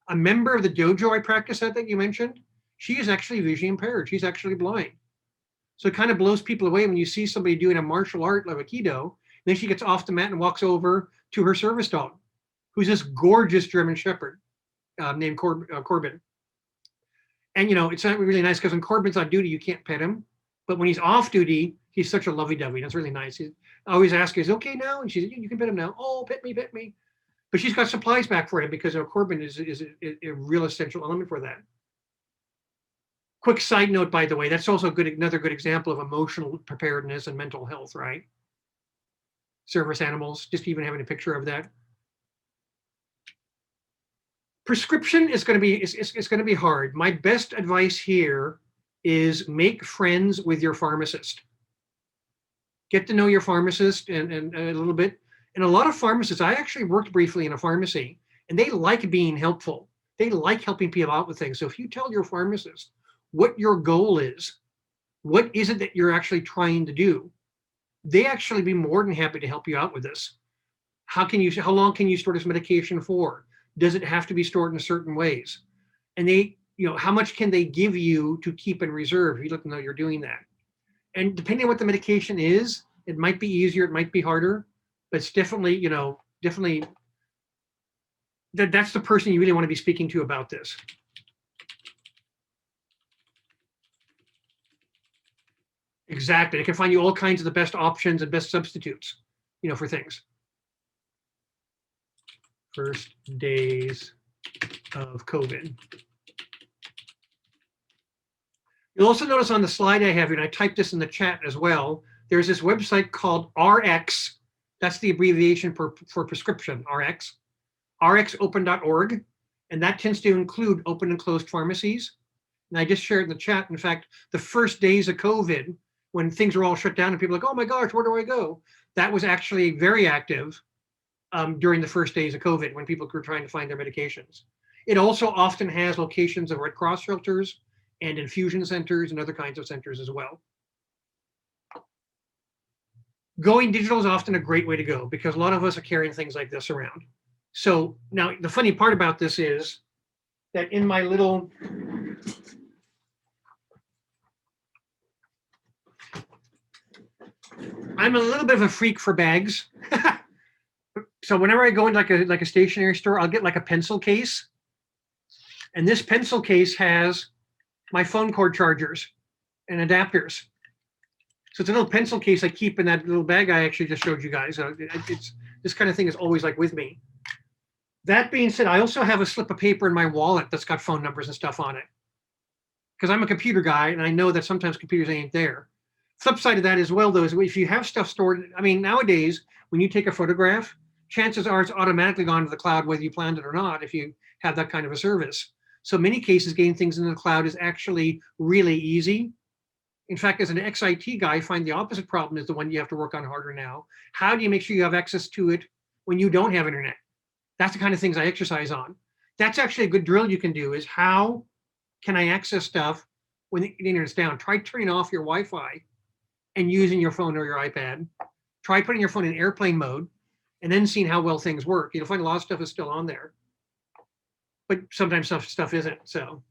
A member of the dojo I practice at that you mentioned, she is actually visually impaired. She's actually blind. So it kind of blows people away when you see somebody doing a martial art like Aikido. Then she gets off the mat and walks over to her service dog, who's this gorgeous German Shepherd named Corbin. And you know, it's not really nice because when Corbin's on duty, you can't pet him. But when he's off duty, he's such a lovey-dovey. That's really nice. I always ask her, is it okay now? And she said, you can pet him now. Oh, pet me. But she's got supplies back for him because Corbin is a real essential element for that. Quick side note, by the way, that's also another good example of emotional preparedness and mental health, right? Service animals, just even having a picture of that. Prescription is going to be it's going to be hard. My best advice here is make friends with your pharmacist. Get to know your pharmacist and a little bit. And a lot of pharmacists, I actually worked briefly in a pharmacy, and they like being helpful. They like helping people out with things. So if you tell your pharmacist what your goal is, what is it that you're actually trying to do, they actually be more than happy to help you out with this. How long can you store this medication for? Does it have to be stored in certain ways? And they, you know, how much can they give you to keep in reserve? You let them know you're doing that. And depending on what the medication is, it might be easier, it might be harder, but it's definitely, you know, definitely, that's the person you really want to be speaking to about this. Exactly. They can find you all kinds of the best options and best substitutes, you know, for things. First days of COVID. You'll also notice on the slide I have here, and I typed this in the chat as well, there's this website called RX. That's the abbreviation for prescription, RX. rxopen.org. And that tends to include open and closed pharmacies. And I just shared in the chat, in fact, the first days of COVID, when things were all shut down and people were like, oh my gosh, where do I go? That was actually very active during the first days of COVID when people were trying to find their medications. It also often has locations of Red Cross shelters and infusion centers and other kinds of centers as well. Going digital is often a great way to go because a lot of us are carrying things like this around. So now the funny part about this is that in my little, I'm a little bit of a freak for bags. So whenever I go into like a stationery store, I'll get like a pencil case. And this pencil case has my phone cord chargers and adapters. So it's a little pencil case I keep in that little bag I actually just showed you guys. It's this kind of thing is always like with me. That being said, I also have a slip of paper in my wallet that's got phone numbers and stuff on it. Because I'm a computer guy and I know that sometimes computers ain't there. Flip side of that as well, though, is if you have stuff stored, I mean, nowadays, when you take a photograph, chances are it's automatically gone to the cloud, whether you planned it or not, if you have that kind of a service. So many cases, getting things into the cloud is actually really easy. In fact, as an ex-IT guy, I find the opposite problem is the one you have to work on harder now. How do you make sure you have access to it when you don't have internet? That's the kind of things I exercise on. That's actually a good drill you can do is how can I access stuff when the internet's down? Try turning off your Wi-Fi and using your phone or your iPad. Try putting your phone in airplane mode and then seeing how well things work. You'll find a lot of stuff is still on there. But sometimes stuff isn't, so.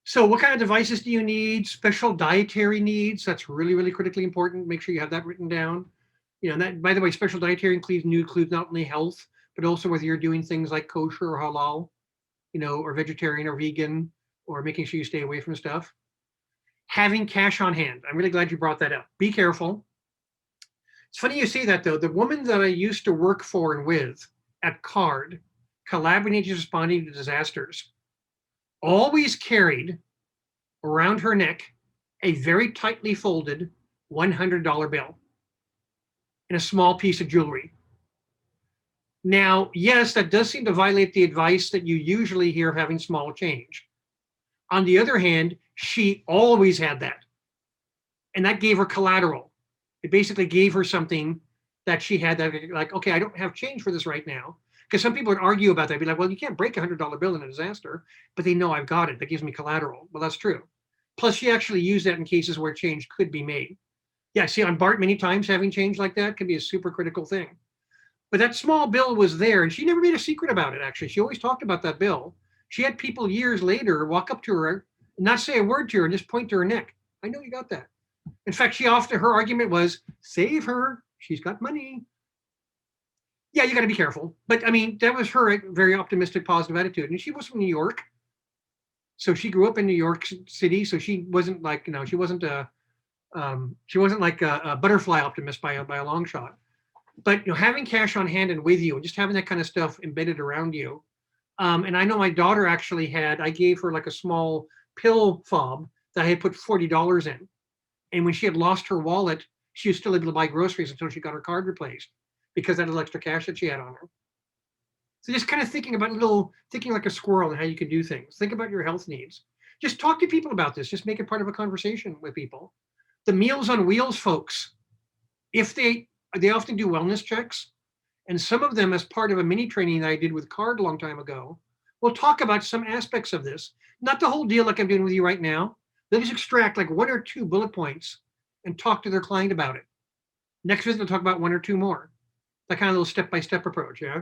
So what kind of devices do you need? Special dietary needs, that's really, really critically important. Make sure you have that written down. You know, and that, by the way, special dietary includes not only health, but also whether you're doing things like kosher or halal, you know, or vegetarian or vegan, or making sure you stay away from stuff. Having cash on hand. I'm really glad you brought that up. Be careful. It's funny you say that, though. The woman that I used to work for and with at CARD, Collaborating Agencies Responding to Disasters, always carried around her neck a very tightly folded $100 bill and a small piece of jewelry. Now, yes, that does seem to violate the advice that you usually hear of having small change. On the other hand, she always had that. And that gave her collateral. It basically gave her something that she had that, like, okay, I don't have change for this right now. Because some people would argue about that. Be like, well, you can't break a $100 bill in a disaster, but they know I've got it. That gives me collateral. Well, that's true. Plus, she actually used that in cases where change could be made. Yeah, see, on BART, many times having change like that can be a super critical thing. But that small bill was there, and she never made a secret about it, actually. She always talked about that bill. She had people years later walk up to her and not say a word to her and just point to her neck. I know you got that. In fact, her argument was, save her. She's got money. Yeah, you got to be careful. But I mean, that was her very optimistic, positive attitude. And she was from New York. So she grew up in New York City. So she wasn't like, you know, she wasn't like a butterfly optimist by a long shot. But, you know, having cash on hand and with you and just having that kind of stuff embedded around you. And I know my daughter actually I gave her like a small pill fob that I had put $40 in. And when she had lost her wallet, she was still able to buy groceries until she got her card replaced because of that little extra cash that she had on her. So just kind of thinking like a squirrel and how you can do things. Think about your health needs. Just talk to people about this. Just make it part of a conversation with people. The Meals on Wheels folks, if they often do wellness checks, and some of them as part of a mini training that I did with CARD a long time ago, will talk about some aspects of this. Not the whole deal like I'm doing with you right now. They'll just extract like 1 or 2 bullet points and talk to their client about it. Next visit, they'll talk about 1 or 2 more. That kind of little step-by-step approach, yeah?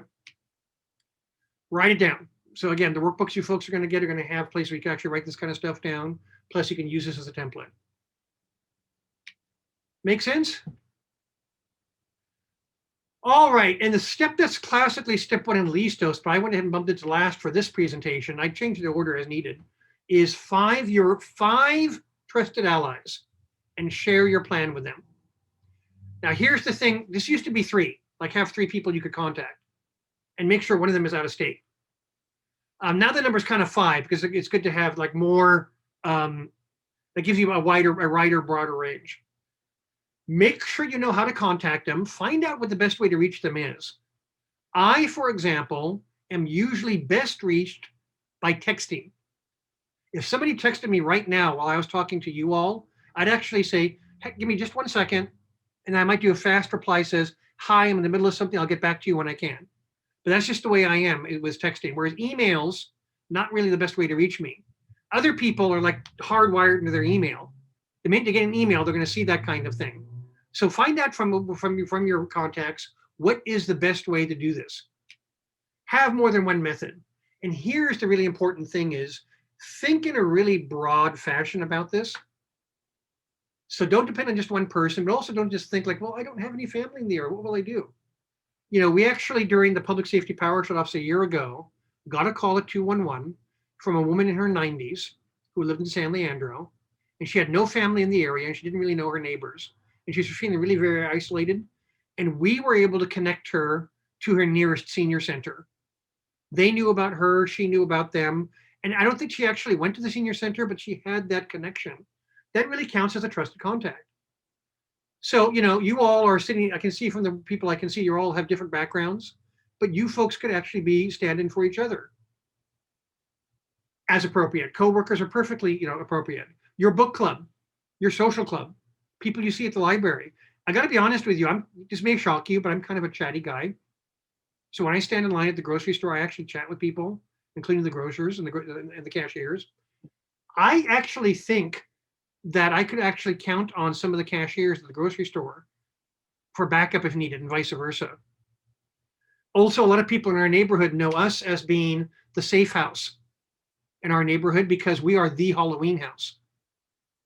Write it down. So again, the workbooks you folks are going to have places where you can actually write this kind of stuff down. Plus, you can use this as a template. Make sense? All right, and the step that's classically step 1 in Listos, but I went ahead and bumped it to last for this presentation, I changed the order as needed, is find your 5 trusted allies and share your plan with them. Now here's the thing, this used to be 3, like have 3 people you could contact and make sure one of them is out of state. Now the number's kind of 5 because it's good to have like more, that gives you a wider, broader range. Make sure you know how to contact them. Find out what the best way to reach them is. I, for example, am usually best reached by texting. If somebody texted me right now while I was talking to you all, I'd actually say, hey, give me just 1 second. And I might do a fast reply says, hi, I'm in the middle of something. I'll get back to you when I can. But that's just the way I am with texting. Whereas emails, not really the best way to reach me. Other people are like hardwired into their email. The minute they get an email, they're going to see that kind of thing. So find out from your contacts, what is the best way to do this? Have more than one method. And here's the really important thing is, think in a really broad fashion about this. So don't depend on just one person, but also don't just think like, well, I don't have any family in the area. What will I do? You know, we actually, during the public safety power shutoffs a year ago, got a call at 211 from a woman in her 90s who lived in San Leandro, and she had no family in the area, and she didn't really know her neighbors. And she was feeling really very isolated. And we were able to connect her to her nearest senior center. They knew about her, she knew about them. And I don't think she actually went to the senior center, but she had that connection. That really counts as a trusted contact. So, you know, you all are sitting, I can see from the people I can see, you all have different backgrounds, but you folks could actually be stand-in for each other as appropriate. Coworkers are perfectly, you know, appropriate. Your book club, your social club, people you see at the library. I got to be honest with you, this may shock you, but I'm kind of a chatty guy. So when I stand in line at the grocery store, I actually chat with people, including the grocers and the cashiers. I actually think that I could actually count on some of the cashiers at the grocery store for backup if needed, and vice versa. Also, a lot of people in our neighborhood know us as being the safe house in our neighborhood because we are the Halloween house.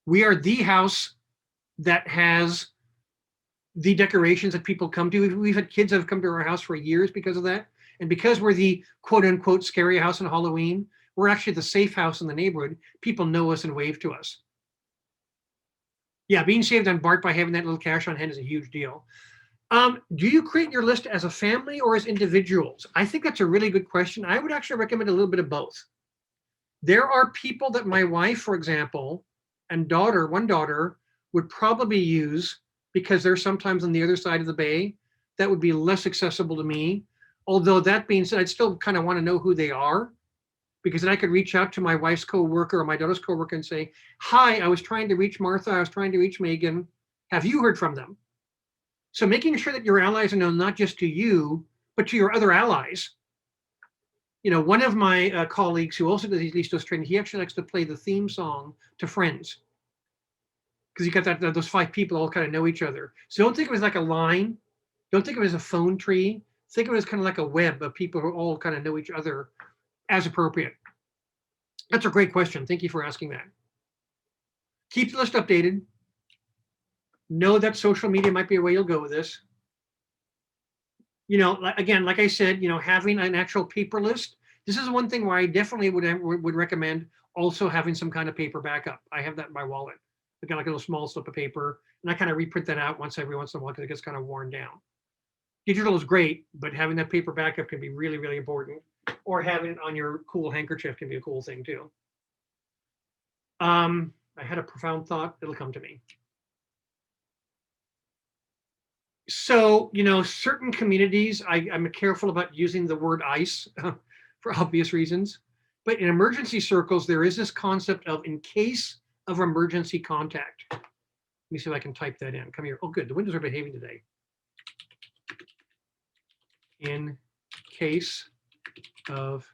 We are the house that has the decorations that people come to. We've had kids that have come to our house for years because of that. And because we're the quote unquote scary house on Halloween, we're actually the safe house in the neighborhood. People know us and wave to us. Yeah, being saved on BART by having that little cash on hand is a huge deal. Do you create your list as a family or as individuals? I think that's a really good question. I would actually recommend a little bit of both. There are people that my wife, for example, and one daughter would probably use because they're sometimes on the other side of the bay. That would be less accessible to me. Although that being said, I'd still kind of want to know who they are, because then I could reach out to my wife's coworker or my daughter's coworker and say, hi, I was trying to reach Martha. I was trying to reach Megan. Have you heard from them? So making sure that your allies are known not just to you, but to your other allies. You know, one of my colleagues who also does these Listos training, he actually likes to play the theme song to Friends. Because you got those 5 people all kind of know each other. So don't think of it as like a line. Don't think of it as a phone tree. Think of it as kind of like a web of people who all kind of know each other as appropriate. That's a great question. Thank you for asking that. Keep the list updated. Know that social media might be a way you'll go with this. You know, again, like I said, you know, having an actual paper list. This is one thing where I definitely would recommend also having some kind of paper backup. I have that in my wallet. I got like a little small slip of paper, and I kind of reprint that out every once in a while because it gets kind of worn down. Digital is great, but having that paper backup can be really, really important. Or having it on your cool handkerchief can be a cool thing too. I had a profound thought. It'll come to me. So, you know, certain communities, I'm careful about using the word ICE for obvious reasons. But in emergency circles, there is this concept of in case of emergency contact. Let me see if I can type that in. Come here. Oh, good. The windows are behaving today. In case of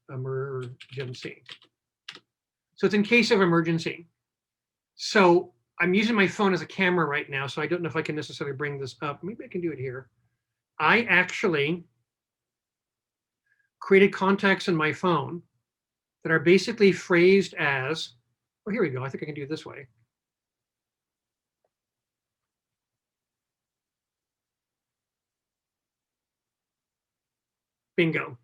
emergency. So it's in case of emergency. So I'm using my phone as a camera right now, so I don't know if I can necessarily bring this up. Maybe I can do it here. I actually created contacts in my phone that are basically phrased as, oh, here we go. I think I can do it this way. Bingo.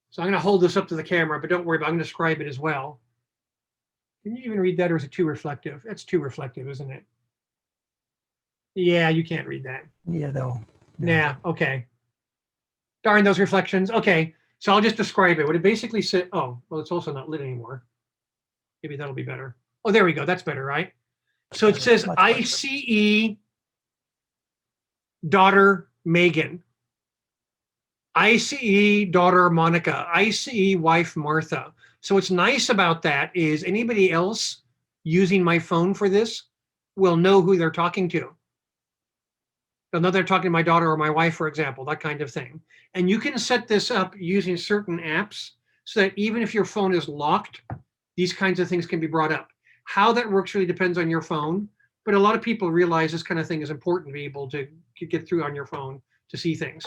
So I'm going to hold this up to the camera, but don't worry about it. I'm going to describe it as well. Can you even read that, or is it too reflective? That's too reflective, isn't it? Yeah, you can't read that. Yeah, no. Yeah, okay. Darn those reflections. Okay, so I'll just describe it. What it basically said, oh, well, it's also not lit anymore. Maybe that'll be better. Oh, there we go. That's better, right? So it says Much better. ICE daughter Megan, ICE daughter Monica, ICE wife Martha. So what's nice about that is anybody else using my phone for this will know who they're talking to. They'll know they're talking to my daughter or my wife, for example, that kind of thing. And you can set this up using certain apps so that even if your phone is locked, these kinds of things can be brought up. How that works really depends on your phone, but a lot of people realize this kind of thing is important to be able to get through on your phone to see things.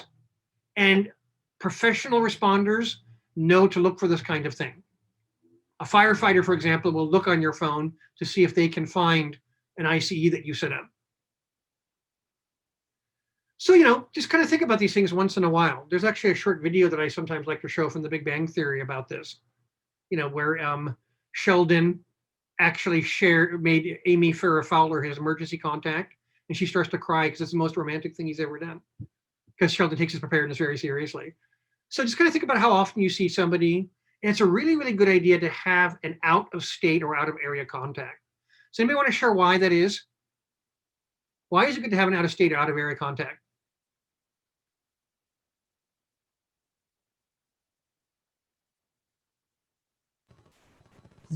And professional responders know to look for this kind of thing. A firefighter, for example, will look on your phone to see if they can find an ICE that you set up. So, just kind of think about these things once in a while. There's actually a short video that I sometimes like to show from the Big Bang Theory about this, where Sheldon actually made Amy Farrah Fowler his emergency contact, and she starts to cry because it's the most romantic thing he's ever done, because Sheldon takes his preparedness very seriously. So just kind of think about how often you see somebody, and it's a really, really good idea to have an out of state or out of area contact. Does anybody want to share why that is? Why is it good to have an out of state or out of area contact?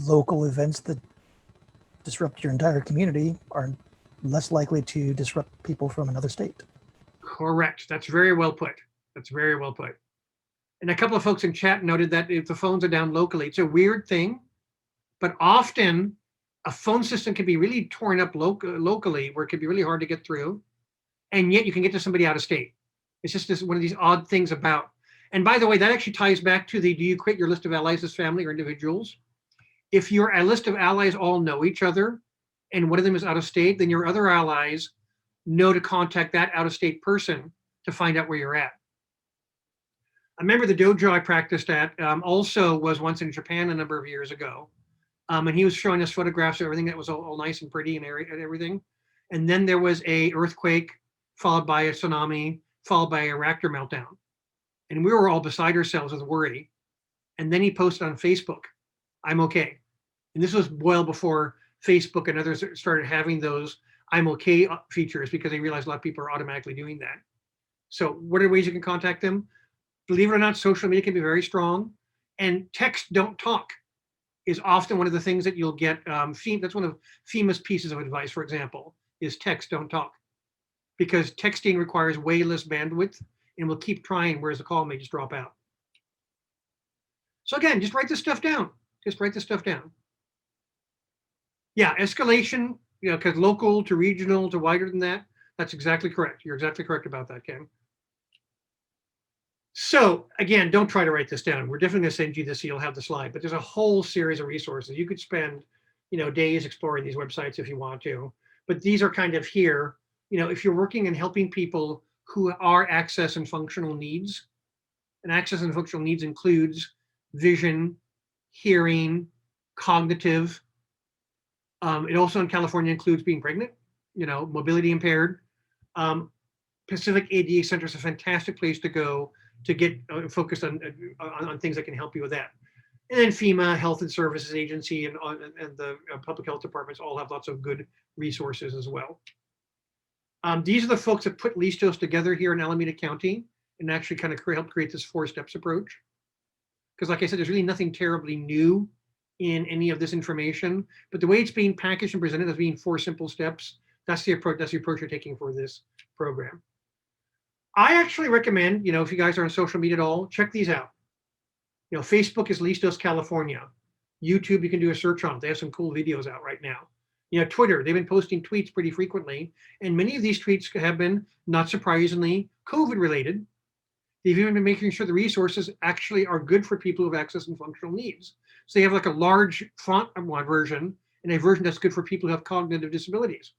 Local events that disrupt your entire community are less likely to disrupt people from another state. Correct. That's very well put. That's very well put. And a couple of folks in chat noted that if the phones are down locally, it's a weird thing, but often a phone system can be really torn up locally where it can be really hard to get through, and yet you can get to somebody out of state. It's just one of these odd things about. And by the way, that actually ties back to do you create your list of allies as family or individuals? If your list of allies all know each other and one of them is out of state, then your other allies know to contact that out of state person to find out where you're at. I remember the dojo I practiced at also was once in Japan a number of years ago. And he was showing us photographs of everything that was all nice and pretty and everything. And then there was a earthquake followed by a tsunami, followed by a reactor meltdown. And we were all beside ourselves with worry. And then he posted on Facebook, "I'm okay." And this was well before Facebook and others started having those "I'm okay" features, because they realized a lot of people are automatically doing that. So what are ways you can contact them? Believe it or not, social media can be very strong. And text, don't talk is often one of the things that you'll get. That's one of FEMA's pieces of advice, for example, is text, don't talk. Because texting requires way less bandwidth and we'll keep trying, whereas the call may just drop out. So again, just write this stuff down. Just write this stuff down. Yeah, escalation, because local to regional to wider than that, that's exactly correct. You're exactly correct about that, Ken. So again, don't try to write this down. We're definitely going to send you this so you'll have the slide, but there's a whole series of resources. You could spend, days exploring these websites if you want to, but these are kind of here. If you're working and helping people who are access and functional needs, and access and functional needs includes vision, hearing, cognitive. It also in California includes being pregnant, mobility impaired. Pacific ADA Center is a fantastic place to go to get focused on things that can help you with that. And then FEMA, Health and Services Agency, and the public health departments all have lots of good resources as well. These are the folks that put Listos together here in Alameda County and actually kind of help create this 4-steps approach. Because like I said, there's really nothing terribly new in any of this information, but the way it's being packaged and presented as being 4 simple steps, that's the approach you're taking for this program. I actually recommend, if you guys are on social media at all, check these out. Facebook is Listos California. YouTube, you can do a search on. They have some cool videos out right now. Twitter, they've been posting tweets pretty frequently, and many of these tweets have been, not surprisingly, COVID related. They've even been making sure the resources actually are good for people who have access and functional needs. So they have like a large font version and a version that's good for people who have cognitive disabilities.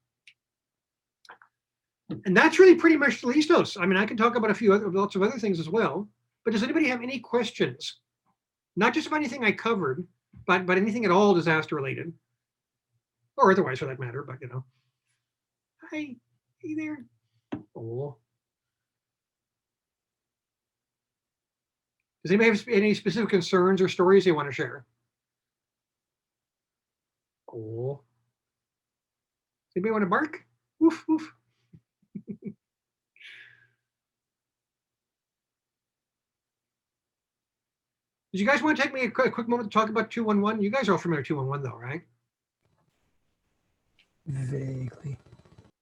And that's really pretty much the listos. I mean, I can talk about lots of other things as well, but does anybody have any questions? Not just about anything I covered, but anything at all disaster related, or otherwise for that matter, but you know. Hi, hey there. Oh. Does anybody have any specific concerns or stories they want to share? Oh. Does anybody want to bark? Woof, woof. Did you guys want to take me a quick moment to talk about 211? You guys are all familiar with 211 though, right? Vaguely.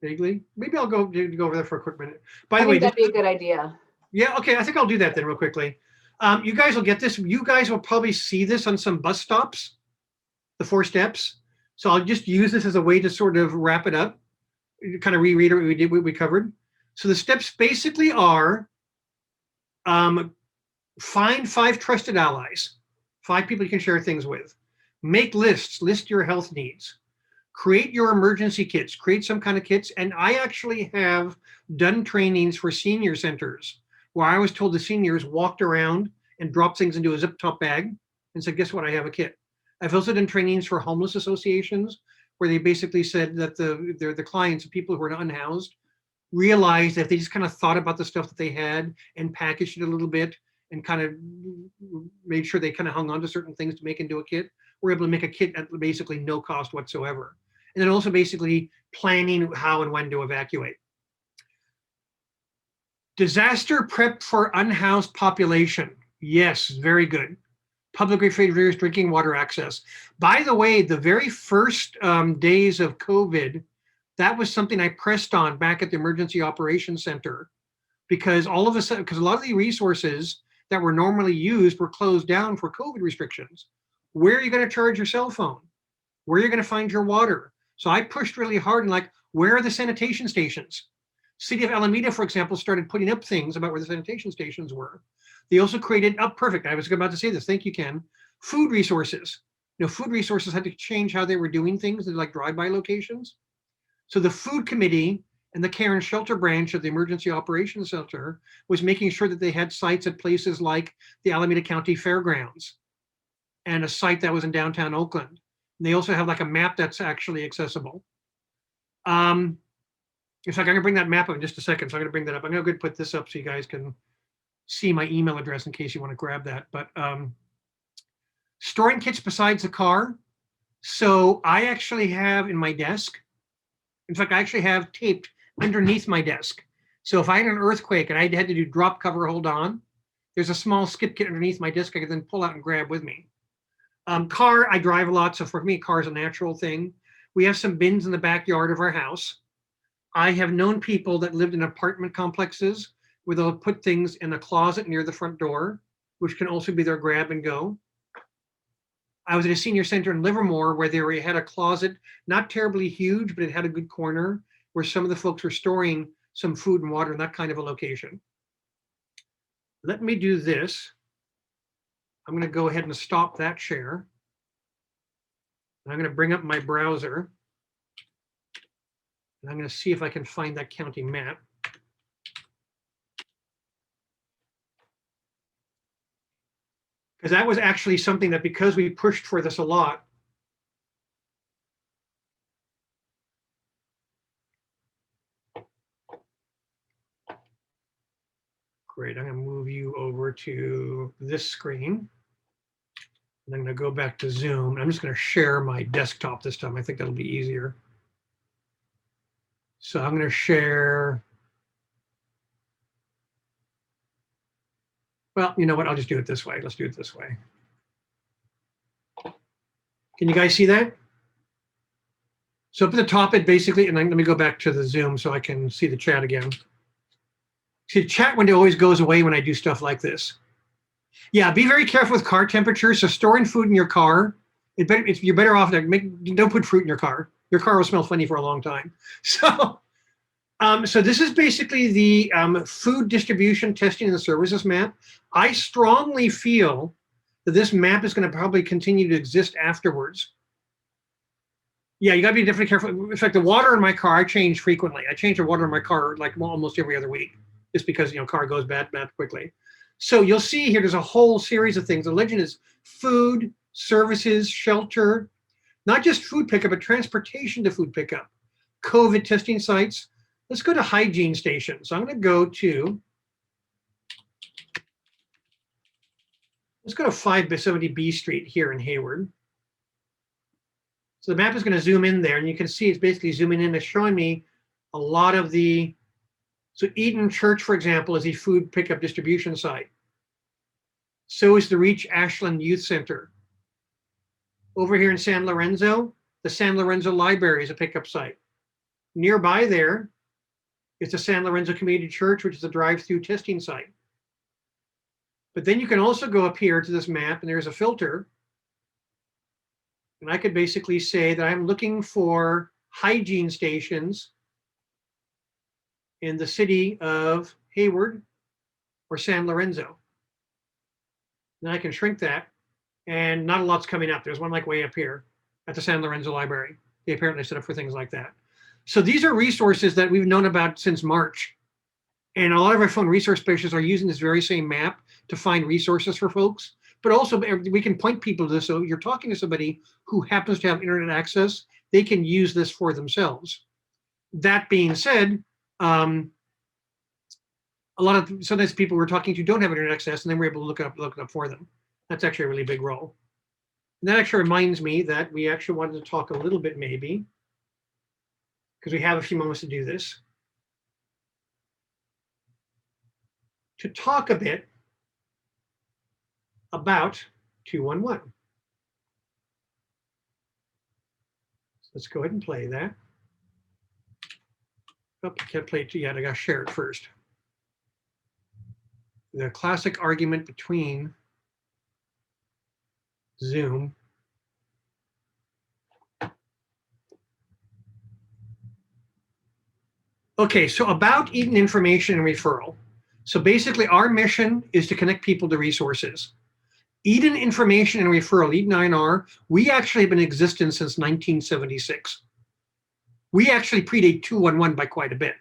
Vaguely. Maybe I'll go over there for a quick minute. By I the way, think that'd be a good idea. yeah, okay, I think I'll do that then real quickly. You guys will get this. You guys will probably see this on some bus stops, the 4 steps. So I'll just use this as a way to sort of wrap it up, kind of reread what we covered. So the steps basically are find 5 trusted allies, 5 people you can share things with. Make lists, list your health needs. Create your emergency kits, create some kind of kits. And I actually have done trainings for senior centers where I was told the seniors walked around and dropped things into a zip top bag and said, guess what, I have a kit. I've also done trainings for homeless associations where they basically said that the clients, the people who are unhoused, realized that if they just kind of thought about the stuff that they had and packaged it a little bit and kind of made sure they kind of hung on to certain things to make into a kit, we're able to make a kit at basically no cost whatsoever. And then also basically planning how and when to evacuate. Disaster prep for unhoused population. Yes, very good. Public refrigerators, drinking water access. By the way, the very first days of COVID, that was something I pressed on back at the Emergency Operations Center, because all of a sudden, because a lot of the resources that were normally used were closed down for COVID restrictions. Where are you going to charge your cell phone? Where are you going to find your water? So I pushed really hard and like, where are the sanitation stations? City of Alameda, for example, started putting up things about where the sanitation stations were. They also created, perfect, I was about to say this, thank you, Ken, food resources. You know, food resources had to change how they were doing things, like drive-by locations. So the food committee and the care and shelter branch of the Emergency Operations Center was making sure that they had sites at places like the Alameda County Fairgrounds and a site that was in downtown Oakland. And they also have like a map that's actually accessible. In fact, I'm gonna bring that map up in just a second. So I'm gonna bring that up. I'm gonna go put this up so you guys can see my email address in case you want to grab that. But storing kits besides the car. So I actually have in my desk, in fact, I actually have taped underneath my desk. So if I had an earthquake and I had to do drop, cover, hold on, there's a small skip kit underneath my desk I could then pull out and grab with me. Car, I drive a lot, so for me, car is a natural thing. We have some bins in the backyard of our house. I have known people that lived in apartment complexes where they'll put things in a closet near the front door, which can also be their grab and go. I was at a senior center in Livermore where they had a closet, not terribly huge, but it had a good corner where some of the folks were storing some food and water in that kind of a location. Let me do this. I'm going to go ahead and stop that share. And I'm going to bring up my browser. And I'm going to see if I can find that county map. Because that was actually something that, because we pushed for this a lot, great, I'm going to move you over to this screen. And I'm going to go back to Zoom. And I'm just going to share my desktop this time. I think that'll be easier. So I'm going to share. Well, you know what? I'll just do it this way. Let's do it this way. Can you guys see that? So up at the top, it basically, and let me go back to the Zoom so I can see the chat again. See, the chat window always goes away when I do stuff like this. Yeah, be very careful with car temperature. So storing food in your car, you're better off to don't put fruit in your car. Your car will smell funny for a long time. So, so this is basically the food distribution, testing, and the services map. I strongly feel that this map is going to probably continue to exist afterwards. Yeah, you got to be definitely careful. In fact, the water in my car, I change frequently. I change the water in my car like almost every other week, just because, car goes bad quickly. So you'll see here, there's a whole series of things. The legend is food, services, shelter, not just food pickup, but transportation to food pickup, COVID testing sites. Let's go to hygiene stations. So I'm going to go to, let's go to 570 B Street here in Hayward. So the map is going to zoom in there, and you can see it's basically zooming in. It's showing me a lot of the, so Eden Church, for example, is a food pickup distribution site. So is the Reach Ashland Youth Center. Over here in San Lorenzo, the San Lorenzo Library is a pickup site. Nearby there is the San Lorenzo Community Church, which is a drive-through testing site. But then you can also go up here to this map, and there's a filter. And I could basically say that I'm looking for hygiene stations in the city of Hayward or San Lorenzo. And I can shrink that, and not a lot's coming up. There's one like way up here at the San Lorenzo Library. They apparently set up for things like that. So these are resources that we've known about since March. And a lot of our phone resource specialists are using this very same map to find resources for folks. But also we can point people to this. So you're talking to somebody who happens to have internet access, they can use this for themselves. That being said, a lot of sometimes people we're talking to don't have internet access, and then we're able to look it up for them. That's actually a really big role. And that actually reminds me that we actually wanted to talk a little bit, maybe, because we have a few moments to do this, to talk a bit about 211. So let's go ahead and play that. Oh, I can't play it yet. I got to share it first. The classic argument between Zoom Okay, so about Eden information and referral. So basically our mission is to connect people to resources. Eden information and referral, Eden INR, we actually have been in existence since 1976. We actually predate 211 by quite a bit.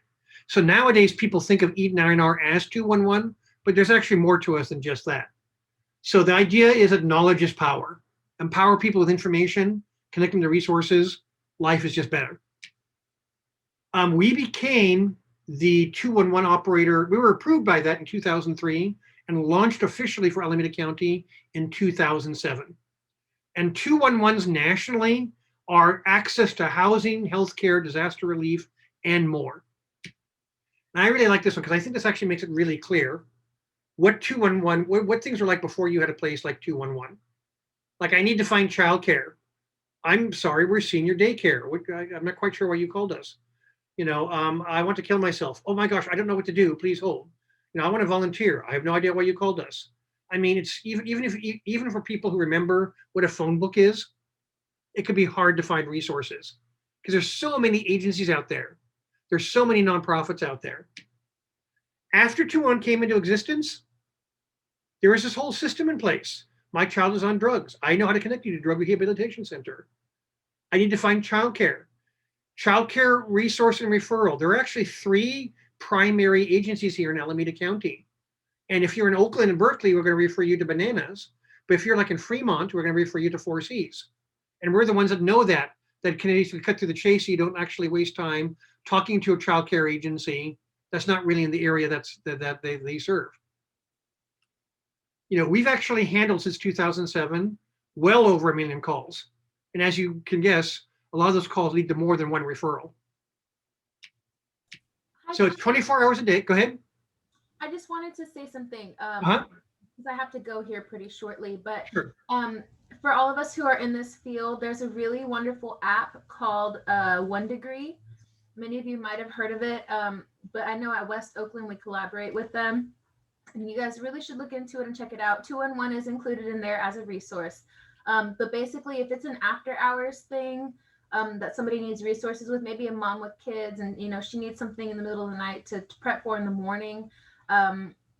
So nowadays people think of Eden INR as 211, but there's actually more to us than just that. So the idea is that knowledge is power. Empower people with information, connect them to resources, life is just better. We became the 211 operator. We were approved by that in 2003 and launched officially for Alameda County in 2007. And 211s nationally are access to housing, healthcare, disaster relief, and more. And I really like this one because I think this actually makes it really clear what 211, what things were like before you had a place like 211. Like, I need to find childcare. I'm sorry, we're senior daycare. I'm not quite sure why you called us. I want to kill myself. Oh my gosh, I don't know what to do. Please hold. I want to volunteer. I have no idea why you called us. I mean, it's even for people who remember what a phone book is, it could be hard to find resources because there's so many agencies out there. There's so many nonprofits out there. After 211 came into existence, there was this whole system in place. My child is on drugs. I know how to connect you to drug rehabilitation center. I need to find childcare. Childcare resource and referral. There are actually 3 primary agencies here in Alameda County. And if you're in Oakland and Berkeley, we're going to refer you to Bananas. But if you're like in Fremont, we're going to refer you to 4Cs. And we're the ones that know that can easily cut through the chase so you don't actually waste time talking to a childcare agency that's not really in the area that they serve. We've actually handled since 2007 well over 1 million calls. And as you can guess, a lot of those calls lead to more than one referral. So it's 24 hours a day. Go ahead. I just wanted to say something because I have to go here pretty shortly. But sure. For all of us who are in this field, there's a really wonderful app called 1 Degree. Many of you might have heard of it, but I know at West Oakland we collaborate with them. And you guys really should look into it and check it out. 211 is included in there as a resource. But basically, if it's an after hours thing, that somebody needs resources with, maybe a mom with kids and she needs something in the middle of the night to prep for in the morning,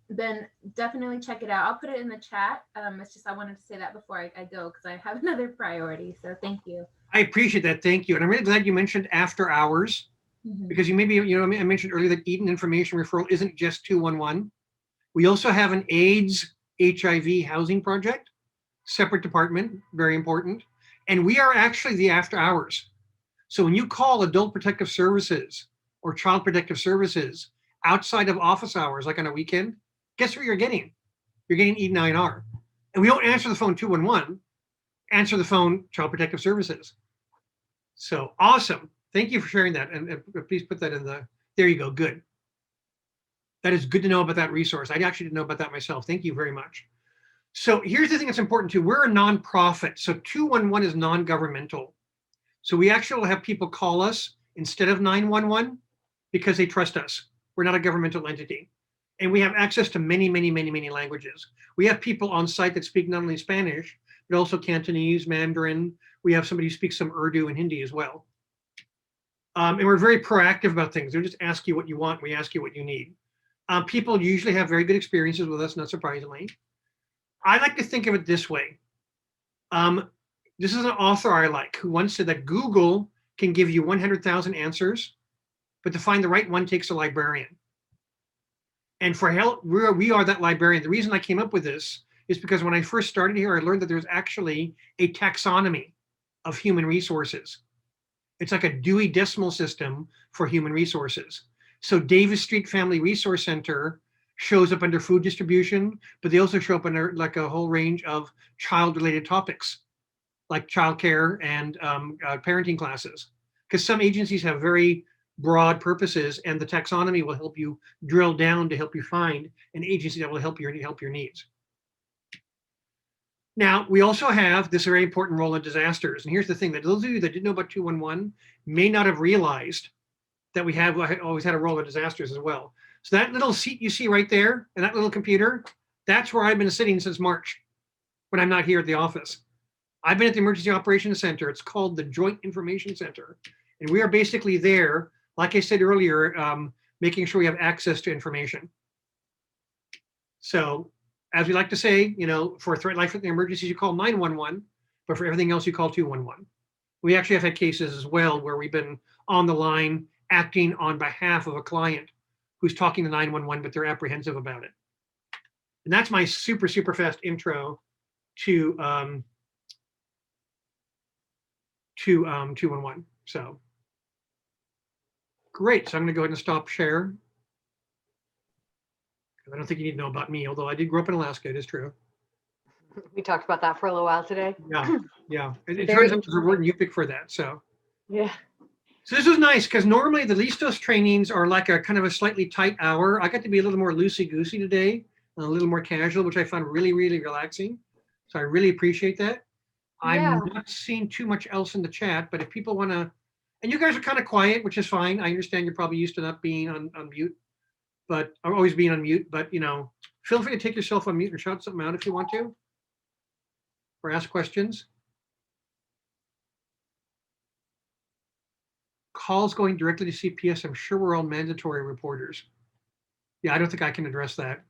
then definitely check it out. I'll put it in the chat. It's just I wanted to say that before I go because I have another priority. So thank you. I appreciate that. Thank you. And I'm really glad you mentioned after hours, because I mentioned earlier that Eden Information Referral isn't just 211. We also have an AIDS HIV housing project, separate department, very important. And we are actually the after hours. So when you call Adult Protective Services or Child Protective Services outside of office hours, like on a weekend, guess what you're getting? You're getting Eden INR. And we don't answer the phone 211, answer the phone Child Protective Services. So awesome. Thank you for sharing that. And please put that in the, there you go, good. That is good to know about that resource. I actually didn't know about that myself. Thank you very much. So here's the thing that's important too. We're a nonprofit. So 211 is non-governmental. So we actually will have people call us instead of 911 because they trust us. We're not a governmental entity. And we have access to many, many, many, many languages. We have people on site that speak not only Spanish, but also Cantonese, Mandarin. We have somebody who speaks some Urdu and Hindi as well. And we're very proactive about things. We just ask you what you want. We ask you what you need. People usually have very good experiences with us, not surprisingly. I like to think of it this way. This is an author I like who once said that Google can give you 100,000 answers, but to find the right one takes a librarian. And for help, we are that librarian. The reason I came up with this is because when I first started here, I learned that there's actually a taxonomy of human resources. It's like a Dewey Decimal System for human resources. So Davis Street Family Resource Center shows up under food distribution, but they also show up under like a whole range of child-related topics, like childcare and parenting classes. Because some agencies have very broad purposes, and the taxonomy will help you drill down to help you find an agency that will help your needs. Now, we also have this very important role in disasters. And here's the thing, that those of you that didn't know about 211 may not have realized that we have always had a role in disasters as well. So that little seat you see right there and that little computer, that's where I've been sitting since March when I'm not here at the office. I've been at the Emergency Operations Center. It's called the Joint Information Center. And we are basically there, like I said earlier, making sure we have access to information. So as we like to say, you know, for threat life emergencies, you call 911, but for everything else, you call 211. We actually have had cases as well where we've been on the line acting on behalf of a client who's talking to 911, but they're apprehensive about it. And that's my super, super fast intro to 211. So great. So I'm going to go ahead and stop share. I don't think you need to know about me, although I did grow up in Alaska. It is true. We talked about that for a little while today. Yeah, yeah. It Very turns out there's a word you pick for that. So yeah. So this was nice because normally the Listos trainings are like a kind of a slightly tight hour. I got to be a little more loosey-goosey today, a little more casual, which I found really, really relaxing. So I really appreciate that. Yeah. I'm not seeing too much else in the chat, but if people want to, and you guys are kind of quiet, which is fine. I understand you're probably used to not being on mute, but or always being on mute. But you know, feel free to take yourself on mute and shout something out if you want to, or ask questions. Calls going directly to CPS, I'm sure we're all mandatory reporters. Yeah, I don't think I can address that.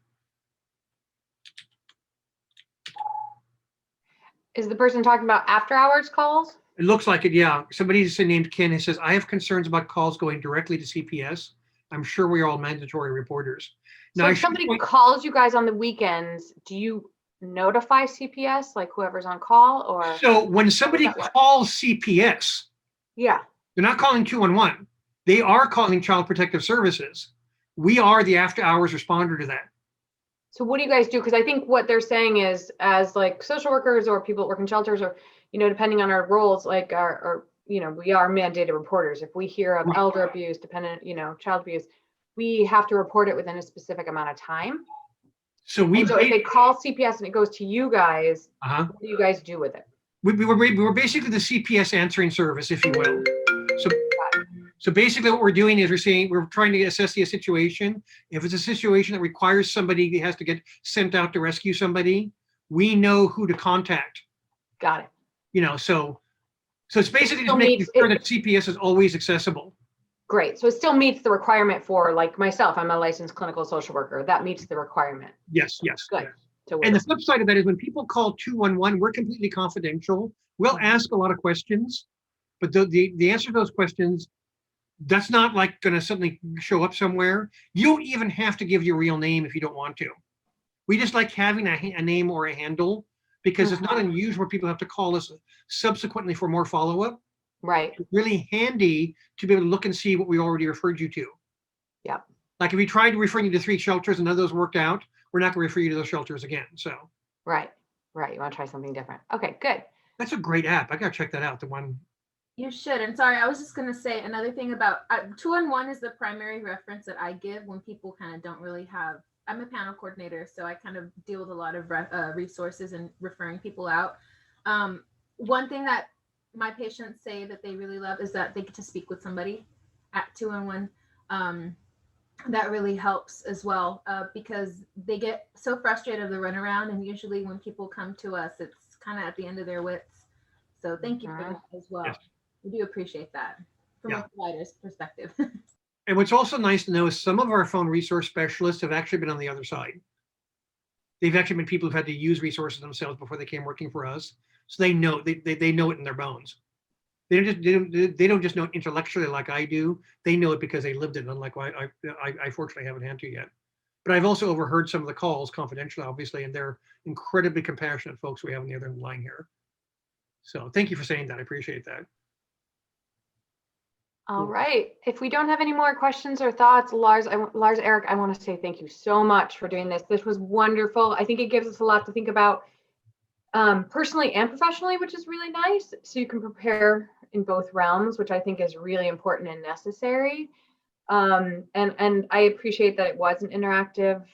Is the person talking about after hours calls? It looks like it, yeah. Somebody named Ken who says, I have concerns about calls going directly to CPS. I'm sure we're all mandatory reporters. So Now, if somebody calls you guys on the weekends, do you notify CPS, like whoever's on call, or? So when somebody calls CPS, Yeah. they're not calling 211. They are calling Child Protective Services. We are the after hours responder to that. So what do you guys do? Because I think what they're saying is, as like social workers or people that work in shelters, or, you know, depending on our roles, like you know, we are mandated reporters. If we hear of elder abuse, child abuse, we have to report it within a specific amount of time. So if they call CPS and it goes to you guys, what do you guys do with it? We were basically the CPS answering service, if you will. So basically what we're doing is we're trying to assess the situation. If it's a situation that requires somebody who has to get sent out to rescue somebody, we know who to contact. Got it. You know, so it's basically just making sure that CPS is always accessible. Great. So it still meets the requirement for, like myself, I'm a licensed clinical social worker. That meets the requirement. Yes, yes. Good. yes. So And the flip side of that is when people call 211, we're completely confidential. We'll ask a lot of questions, but the answer to those questions, that's not like going to suddenly show up somewhere. You don't even have to give your real name if you don't want to. We just like having a name or a handle because it's not unusual where people have to call us subsequently for more follow-up. Right. It's really handy to be able to look and see what we already referred you to. Yep. Like if we tried to refer you to 3 shelters and none of those worked out, we're not going to refer you to those shelters again. So. Right. Right. You want to try something different. Okay, good. That's a great app. I got to check that out. The one. You should. And sorry, I was just going to say another thing about 211 is the primary reference that I give when people kind of don't really have. I'm a panel coordinator, so I kind of deal with a lot of resources and referring people out. One thing that my patients say that they really love is that they get to speak with somebody at 211. That really helps as well because they get so frustrated of the runaround, and usually when people come to us, it's kind of at the end of their wits. So thank you for that as well. Yes. We do appreciate that from a provider's perspective. And what's also nice to know is some of our phone resource specialists have actually been on the other side. They've actually been people who've had to use resources themselves before they came working for us. So they know they know it in their bones. They don't just know it intellectually like I do. They know it because they lived it, unlike I fortunately haven't had to yet. But I've also overheard some of the calls confidentially, obviously, and they're incredibly compassionate folks we have on the other line here. So thank you for saying that. I appreciate that. All right. If we don't have any more questions or thoughts, Lars, Eric, I want to say thank you so much for doing this. This was wonderful. I think it gives us a lot to think about personally and professionally, which is really nice. So you can prepare in both realms, which I think is really important and necessary. And I appreciate that it was an interactive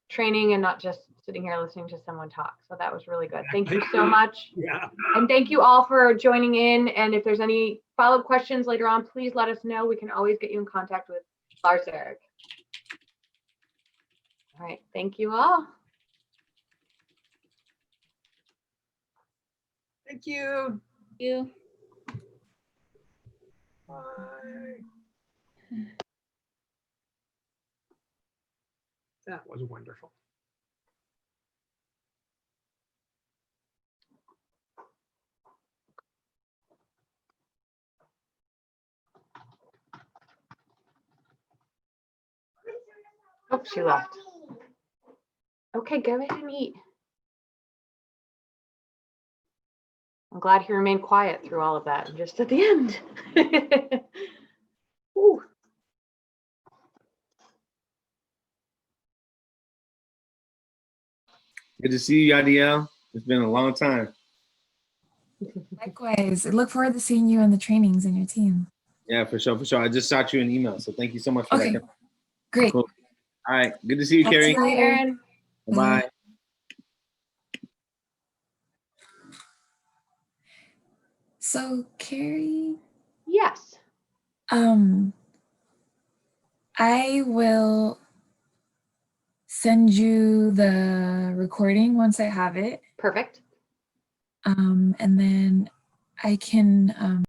training and not just sitting here listening to someone talk. So that was really good. Thank you so much. Yeah. And thank you all for joining in. And if there's any follow-up questions later on, please let us know. We can always get you in contact with Lars Eric. All right. Thank you all. Thank you. Thank you. Bye. That was wonderful. Oh, she left. Okay, go ahead and eat. I'm glad he remained quiet through all of that, just at the end. Ooh. Good to see you, Yadiel. It's been a long time. Likewise. I look forward to seeing you in the trainings and your team. Yeah, for sure, for sure. I just shot you an email, so thank you so much for Okay, that. great. Cool. All right, good to see you, Talk to Carrie. you later. Bye. So, Carrie, Yes. I will send you the recording once I have it. Perfect. And then I can